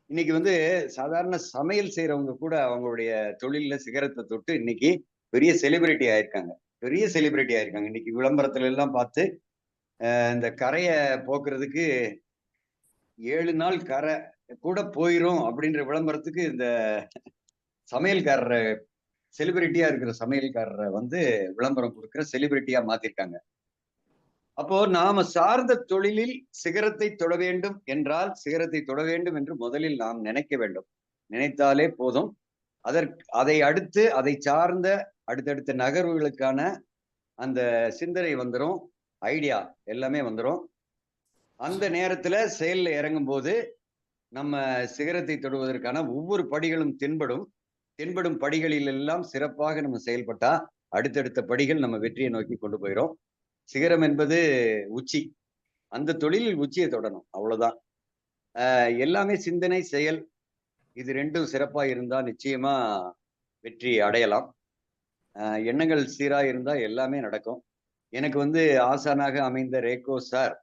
இன்னைக்கு வந்து சாதாரண சமையல் செய்யறவங்க கூட அவங்களுடைய தொழில சிகரத்தை தொட்டு இன்னைக்கு பெரிய செலிபிரிட்டி ஆயிருக்காங்க. இன்னைக்கு விளம்பரத்துல எல்லாம் பார்த்து இந்த கரையை போக்குறதுக்கு 7 நாள் கரை கூட போயிரும் அப்படின்ற விளம்பரத்துக்கு இந்த சமையல்காரரை, செலிபிரிட்டியா இருக்கிற சமையல்காரரை வந்து விளம்பரம் கொடுக்கிற செலிபிரிட்டியா மாத்திருக்காங்க. அப்போ நாம சார்ந்த தொழிலில் சிகரத்தை தொட வேண்டும் என்றால் சிகரத்தை தொட வேண்டும் என்று முதலில் நாம் நினைக்க வேண்டும். நினைத்தாலே போதும். அதை அடுத்து அதை சார்ந்த அடுத்தடுத்த நகர்வுகளுக்கான அந்த சிந்தனை வந்துடும், ஐடியா எல்லாமே வந்துடும். அந்த நேரத்துல செயல்ல இறங்கும் போது நம்ம சிகரத்தை தொடுவதற்கான ஒவ்வொரு படிகளும் தென்படும் படிகளில் எல்லாம் சிறப்பாக நம்ம செயல்பட்டா அடுத்தடுத்த படிகள் நம்ம வெற்றியை நோக்கி கொண்டு போயிடும். சிகரம் என்பது உச்சி, அந்த தொழிலில் உச்சியை தொடணும், அவ்வளவுதான். எல்லாமே சிந்தனை, செயல், இது ரெண்டும் சிறப்பா இருந்தா நிச்சயமா வெற்றி அடையலாம். எண்ணங்கள் சீரா இருந்தா எல்லாமே நடக்கும். எனக்கு வந்து ஆசானாக அமைந்த ரேகோ சார்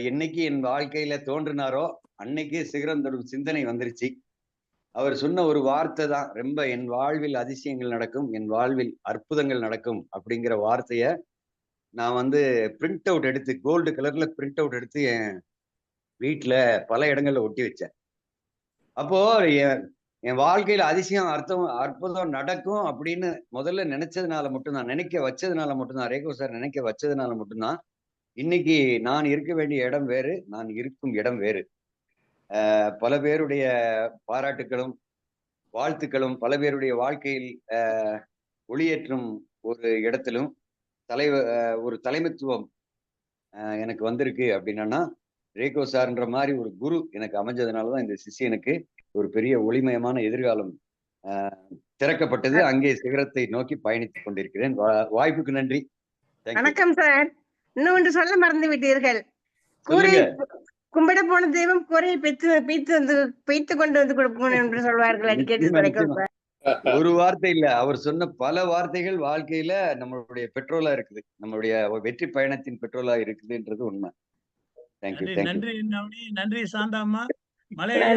என்னைக்கு என் வாழ்க்கையில தோன்றினாரோ அன்னைக்கு சிகரம் தொடும் சிந்தனை வந்துருச்சு. அவர் சொன்ன ஒரு வார்த்தை தான் ரொம்ப, என் வாழ்வில் அதிசயங்கள் நடக்கும், என் வாழ்வில் அற்புதங்கள் நடக்கும் அப்படிங்கிற வார்த்தைய நான் வந்து பிரிண்ட் அவுட் எடுத்து, கோல்டு கலர்ல பிரிண்ட் அவுட் எடுத்து என் வீட்டுல பல இடங்கள்ல ஒட்டி வச்சேன். அப்போ என் வாழ்க்கையில அதிசயம் அற்புதம் நடக்கும் அப்படின்னு முதல்ல நினைச்சதுனால மட்டும்தான், நினைக்க வச்சதுனால மட்டும்தான், ரேகோ சார் நினைக்க வச்சதுனால மட்டும்தான் இன்னைக்கு நான் இருக்க வேண்டிய இடம் வேறு, நான் இருக்கும் இடம் வேறு. பல பேருடைய பாராட்டுகளும் வாழ்த்துக்களும் பல பேருடைய வாழ்க்கையில் ஒளியேற்றும் ஒரு இடத்திலும் ஒரு தலைமைத்துவம் எனக்கு வந்திருக்கு அப்படின்னா ரேகோ சார்ன்ற மாதிரி ஒரு குரு எனக்கு அமைஞ்சதுனாலதான் இந்த சிஷியனுக்கு ஒரு பெரிய ஒளிமயமான எதிர்காலம் திறக்கப்பட்டது. அங்கே சிகரத்தை நோக்கி பயணித்துக் கொண்டிருக்கிறேன். வாய்ப்புக்கு நன்றி. வணக்கம் சார். இன்னொன்று சொல்ல மறந்து விட்டீர்கள். கூரை கும்பிட போன தெய்வம் கூரையை பெய்த்து கொண்டு வந்து கொடுக்கணும் என்று சொல்வார்கள் அடிக்கடி. ஒரு வார்த்தை இல்ல, அவர் சொன்ன பல வார்த்தைகள் வாழ்க்கையில நம்மளுடைய பெட்ரோலா இருக்குது, நம்மளுடைய வெற்றி பயணத்தின் பெட்ரோலா இருக்குதுன்றது உண்மை. நன்றி நன்றி சாந்தாம்மா. மலையா,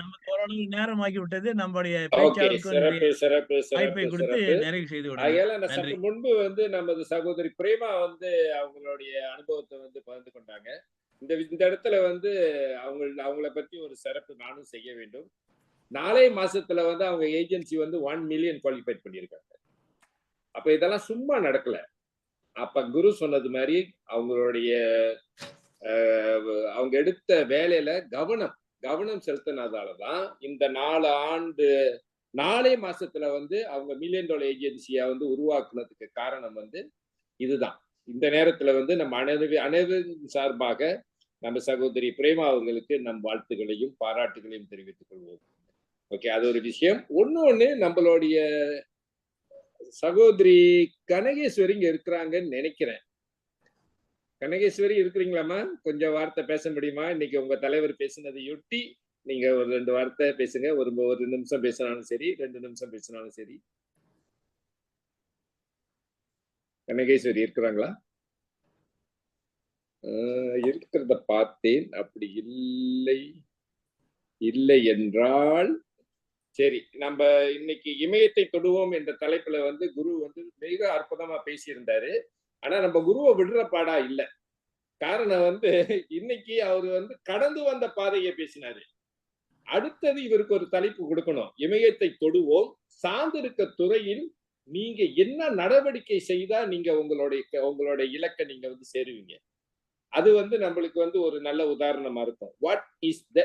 நமக்கு ஓரளவு நேரம் ஆகி விட்டது. நம்முடைய வாய்ப்பை கொடுத்து நிறைவு செய்து விடுங்க. சற்று முன்பு வந்து நமது சகோதரி பிரேமா வந்து அவங்களுடைய அனுபவத்தை வந்து பகிர்ந்து கொண்டாங்க. இந்த இடத்துல வந்து அவங்கள பத்தி ஒரு சிறப்பு நானும் செய்ய வேண்டும். நாளை மாசத்துல வந்து அவங்க ஏஜென்சி வந்து 1 மில்லியன் குவாலிஃபை பண்ணியிருக்காங்க. அப்ப இதெல்லாம் சும்மா நடக்கல. அப்ப குரு சொன்னது மாதிரி அவங்களுடைய அவங்க எடுத்த வேலையில கவனம் செலுத்தினதாலதான் இந்த 4 மாசத்துல வந்து அவங்க $1 மில்லியன் ஏஜென்சியா வந்து உருவாக்குனதுக்கு காரணம் வந்து இதுதான். இந்த நேரத்துல வந்து நம்ம அனைவரின் சார்பாக நம்ம சகோதரி பிரேமா அவங்களுக்கு நம் வாழ்த்துக்களையும் பாராட்டுகளையும் தெரிவித்துக் கொள்வோம். ஓகே, அது ஒரு விஷயம். ஒண்ணு நம்மளுடைய சகோதரி கனகேஸ்வரி இங்க இருக்கிறாங்கன்னு நினைக்கிறேன். கனகேஸ்வரி இருக்கிறீங்களாமா? கொஞ்சம் வார்த்தை பேச முடியுமா? இன்னைக்கு உங்க தலைவர் பேசினதையொட்டி நீங்க ஒரு 2 வார்த்தை பேசுங்க. ஒரு நிமிஷம் பேசினாலும் சரி, 2 நிமிஷம் பேசினாலும் சரி. கனகேஸ்வரி இருக்கிறாங்களா? இருக்கிறத பார்த்தேன். அப்படி இல்லை என்றால் சரி, நம்ம இன்னைக்கு இமயத்தை தொடுவோம் என்ற தலைப்புல வந்து குரு வந்து மிக அற்புதமா பேசியிருந்தாரு. ஆனா நம்ம குருவை விடுற பாடா இல்ல. காரணம் வந்து இன்னைக்கு அவர் வந்து கடந்து வந்த பாதையை பேசினாரு. அடுத்தது இவருக்கு ஒரு தலைப்பு கொடுக்கணும். இமயத்தை தொடுவோம், சார்ந்திருக்க துறையில் நீங்க என்ன நடவடிக்கை செய்தா நீங்க உங்களுடைய இலக்கை நீங்க வந்து சேருவீங்க. அது வந்து நம்மளுக்கு வந்து ஒரு நல்ல உதாரணமா இருக்கும். வாட் இஸ் த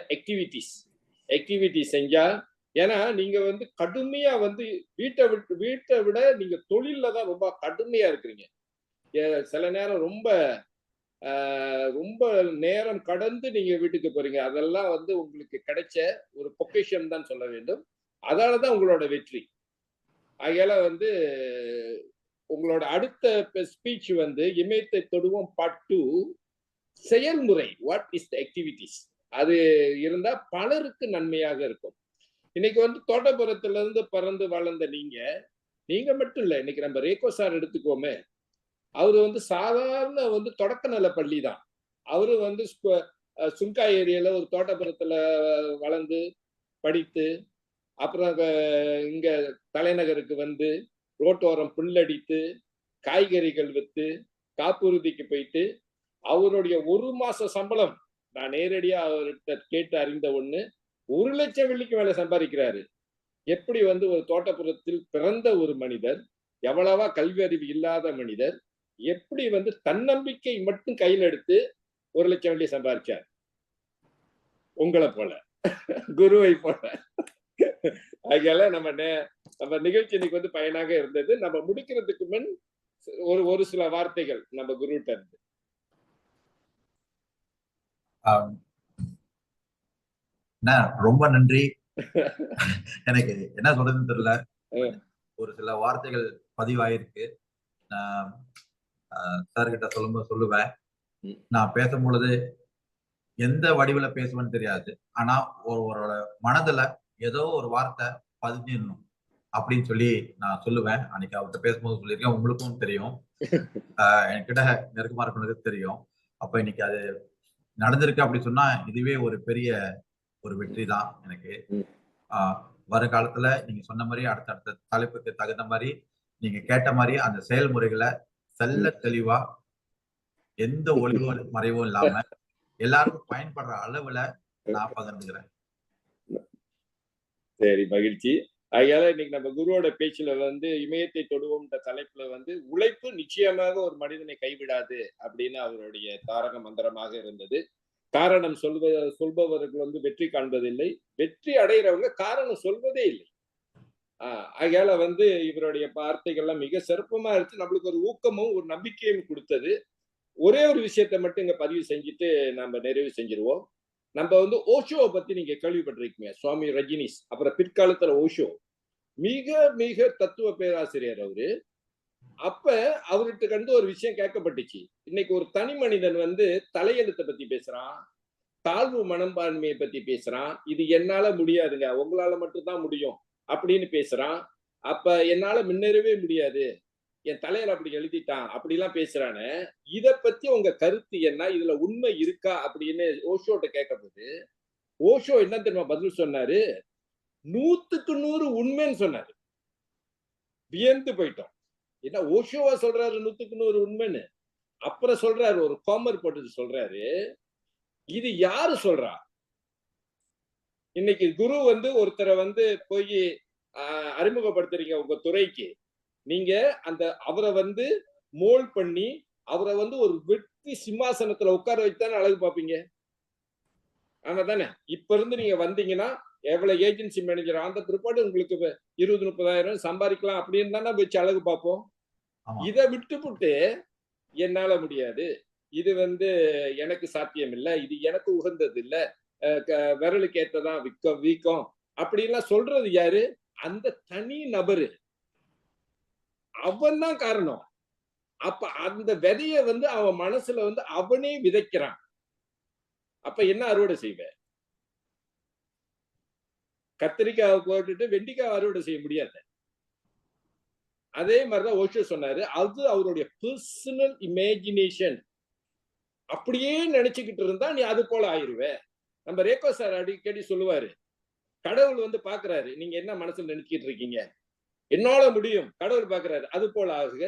ஆக்டிவிட்டி செஞ்சா, ஏன்னா நீங்க வந்து கடுமையா வந்து வீட்டை விட நீங்க தொழில்ல தான் ரொம்ப கடுமையா இருக்கிறீங்க. சில நேரம் ரொம்ப நேரம் கடந்து நீங்க வீட்டுக்கு போறீங்க. அதெல்லாம் வந்து உங்களுக்கு கிடைச்ச ஒரு பொக்கிஷம் தான் சொல்ல வேண்டும். அதாலதான் உங்களோட வெற்றி. ஆகையால வந்து உங்களோட அடுத்த ஸ்பீச் வந்து இமயத்தை தொடுவோம் பார்ட் 2 செயல்முறை. வாட் இஸ் த ஆக்டிவிட்டிஸ், அது இருந்தா பலருக்கு நன்மையாக இருக்கும். இன்னைக்கு வந்து தோட்டப்புறத்துல இருந்து பறந்து வளர்ந்த நீங்க மட்டும் இல்ல. இன்னைக்கு நம்ம ரேகோ சார் எடுத்துக்கோமே, அவரு வந்து சாதாரண வந்து தொடக்க நில பள்ளி தான். அவரு வந்து சுங்கா ஏரியால ஒரு தோட்டப்புறத்துல வளர்ந்து படித்து, அப்புறம் இங்க தலைநகருக்கு வந்து ரோட்டோரம் புல்லடித்து காய்கறிகள் வித்து காப்புறுதிக்கு போயிட்டு அவருடைய 1 மாச சம்பளம் நான் நேரடியா அவர்கிட்ட கேட்டு அறிந்த ஒண்ணு, 1 லட்சம் வெள்ளிக்கு மேல சம்பாதிக்கிறாரு. எப்படி வந்து ஒரு தோட்டப்புறத்தில் பிறந்த ஒரு மனிதர், எவ்வளவா கல்வி அறிவு இல்லாத மனிதர், எப்படி வந்து தன்னம்பிக்கை மட்டும் கையில் எடுத்து 1,00,000 வெள்ளி சம்பாதிச்சார். உங்களை போல, குருவை போல. அதனால நம்ம நிகழ்ச்சி இன்னைக்கு வந்து பயனாக இருந்தது. நம்ம முடிக்கிறதுக்கு முன் ஒரு சில வார்த்தைகள் நம்ம குருட்ட இருந்து. ரொம்ப நன்றி. எனக்கு என்ன சொல்றதுன்னு தெரியல. ஒரு சில வார்த்தைகள் பதிவாயிருக்கு. சார் கிட்ட சொல்லுவேன். நான் பேசும் பொழுது எந்த வடிவில பேசுவேன்னு தெரியாது. ஆனா ஒருவரோட மனதுல ஏதோ ஒரு வார்த்தை பதிஞ்சிடணும் அப்படின்னு சொல்லி நான் சொல்லுவேன். அன்னைக்கு அவர்கிட்ட பேசும்போது சொல்லியிருக்கேன். உங்களுக்கும் தெரியும், என்கிட்ட நெருக்கமா இருக்கிறது தெரியும். அப்ப இன்னைக்கு அது நடந்திருக்கு அப்படி சொன்னா இதுவே ஒரு பெரிய ஒரு வெற்றி தான் எனக்கு. வருங்காலத்துல நீங்க சொன்ன மாதிரி அடுத்தடுத்த தலைப்புக்கு தகுந்த மாதிரி நீங்க கேட்ட மாதிரி அந்த செயல்முறைகளை செல்ல தெளிவா எந்த ஒளிவு மறைவும் இல்லாம எல்லாருக்கும் பயன்படுற அளவுல நான் பகிர்ந்துக்கிறேன். சரி, மகிழ்ச்சி. அதனால இன்னைக்கு நம்ம குருவோட பேச்சுல வந்து இமயத்தை தொடுவோம்ன்ற தலைப்புல வந்து உழைப்பு நிச்சயமாக ஒரு மனிதனை கைவிடாது அப்படின்னு அவருடைய தாரக மந்திரமாக இருந்தது. காரணம் சொல்பவர்கள் வந்து வெற்றி காண்பதில்லை, வெற்றி அடைகிறவங்க காரணம் சொல்வதே இல்லை. அதனால வந்து இவருடைய வார்த்தைகள்லாம் மிக சிறப்பமா இருக்கு. நம்மளுக்கு ஒரு ஊக்கமும் ஒரு நம்பிக்கையும் கொடுத்தது. ஒரே ஒரு விஷயத்த மட்டும் இங்க பதிவு செஞ்சுட்டு நம்ம நிறைவு செஞ்சிருவோம். நம்ம வந்து ஓஷோவை பத்தி நீங்க கேள்விப்பட்டிருக்கீங்க. சுவாமி ரஜினிஸ், அப்புறம் பிற்காலத்துல ஓஷோ, மிக மிக தத்துவ பேராசிரியர் அவரு. அப்ப அவர்கிட்ட கண்டு ஒரு விஷயம் கேட்கப்பட்டுச்சு. இன்னைக்கு ஒரு தனி மனிதன் வந்து தலையெழுத்தை பத்தி பேசுறான், தாழ்வு மனப்பான்மையை பத்தி பேசுறான். இது என்னால முடியாதுங்க, உங்களால மட்டும்தான் முடியும் அப்படின்னு பேசுறான். அப்ப என்னால முன்னேறவே முடியாது, என் தலையில அப்படி எழுதிட்டான் அப்படிலாம் பேசுறானே, இத பத்தி உங்க கருத்து என்ன, இதுல உண்மை இருக்கா அப்படின்னு ஓஷோட்ட கேட்கப்போது ஓஷோ என்ன தெரியுமா பதில் சொன்னாரு? 100க்கு 100 உண்மைன்னு சொன்னாரு. வியந்து போயிட்டோம். என்ன ஓஷோவா சொல்றாரு 100க்கு 100 உண்மைன்னு? அப்புறம் சொல்றாரு, ஒரு காமர் போட்டு சொல்றாரு, இது யாரு சொல்றா? இன்னைக்கு குரு வந்து ஒருத்தரை வந்து போய் அறிமுகப்படுத்துறீங்க உங்க துறைக்கு. நீங்க அவரை வந்து மோல் பண்ணி அவரை வந்து ஒரு வெற்றி சிம்மாசனத்துல உட்கார வைத்தானே அழகு பார்ப்பீங்க. ஆனா தானே இப்ப இருந்து நீங்க வந்தீங்கன்னா எவ்வளவு ஏஜென்சி மேனேஜர் அந்த பிற்பாடு உங்களுக்கு 20-30,000 சம்பாதிக்கலாம் அப்படின்னு தானே வச்சு அழகு பார்ப்போம். இதை விட்டுப்புட்டு என்னால முடியாது, இது வந்து எனக்கு சாத்தியம் இல்லை, இது எனக்கு உகந்தது இல்லை, விரலுக்கு ஏற்றதான் வீக்கம் அப்படின்லாம் சொல்றது யாரு? அந்த தனி நபரு. அவன் தான் காரணம். அப்ப அந்த விதைய வந்து அவன் மனசுல வந்து அவனே விதைக்கிறான். அப்ப என்ன அறுவடை செய்வ? கத்திரிக்காவை போட்டுட்டு வெண்டிக்காய் அறுவடை செய்ய முடியாது. அதே மாதிரிதான் ஓஷோ சொன்னாரு, அது அவருடைய பர்சனல் இமேஜினேஷன். அப்படியே நினைச்சுக்கிட்டு இருந்தா நீ அது போல ஆயிருவ. நம்ம ரேகோ சார் அடிக்கடி சொல்லுவாரு, கடவுள் வந்து பாக்குறாரு, நீங்க என்ன மனசுல நினைச்சிட்டு இருக்கீங்க, என்னால முடியும், கடவுள் பாக்குறாரு, அது போல ஆகுக.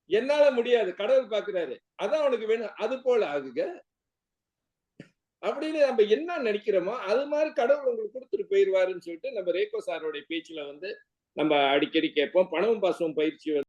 என்னால முடியாது, கடவுள் பாக்குறாரு, அதான் அவனுக்கு வேணும், அது போல ஆகுக. அப்படின்னு நம்ம என்ன நினைக்கிறோமோ அது மாதிரி கடவுள் உங்களுக்கு கொடுத்துட்டு போயிடுவாருன்னு சொல்லிட்டு நம்ம ரேகோ சாரோடைய பேச்சுல வந்து நம்ம அடிக்கடி கேட்போம். பணமும் பாசமும் பயிற்சி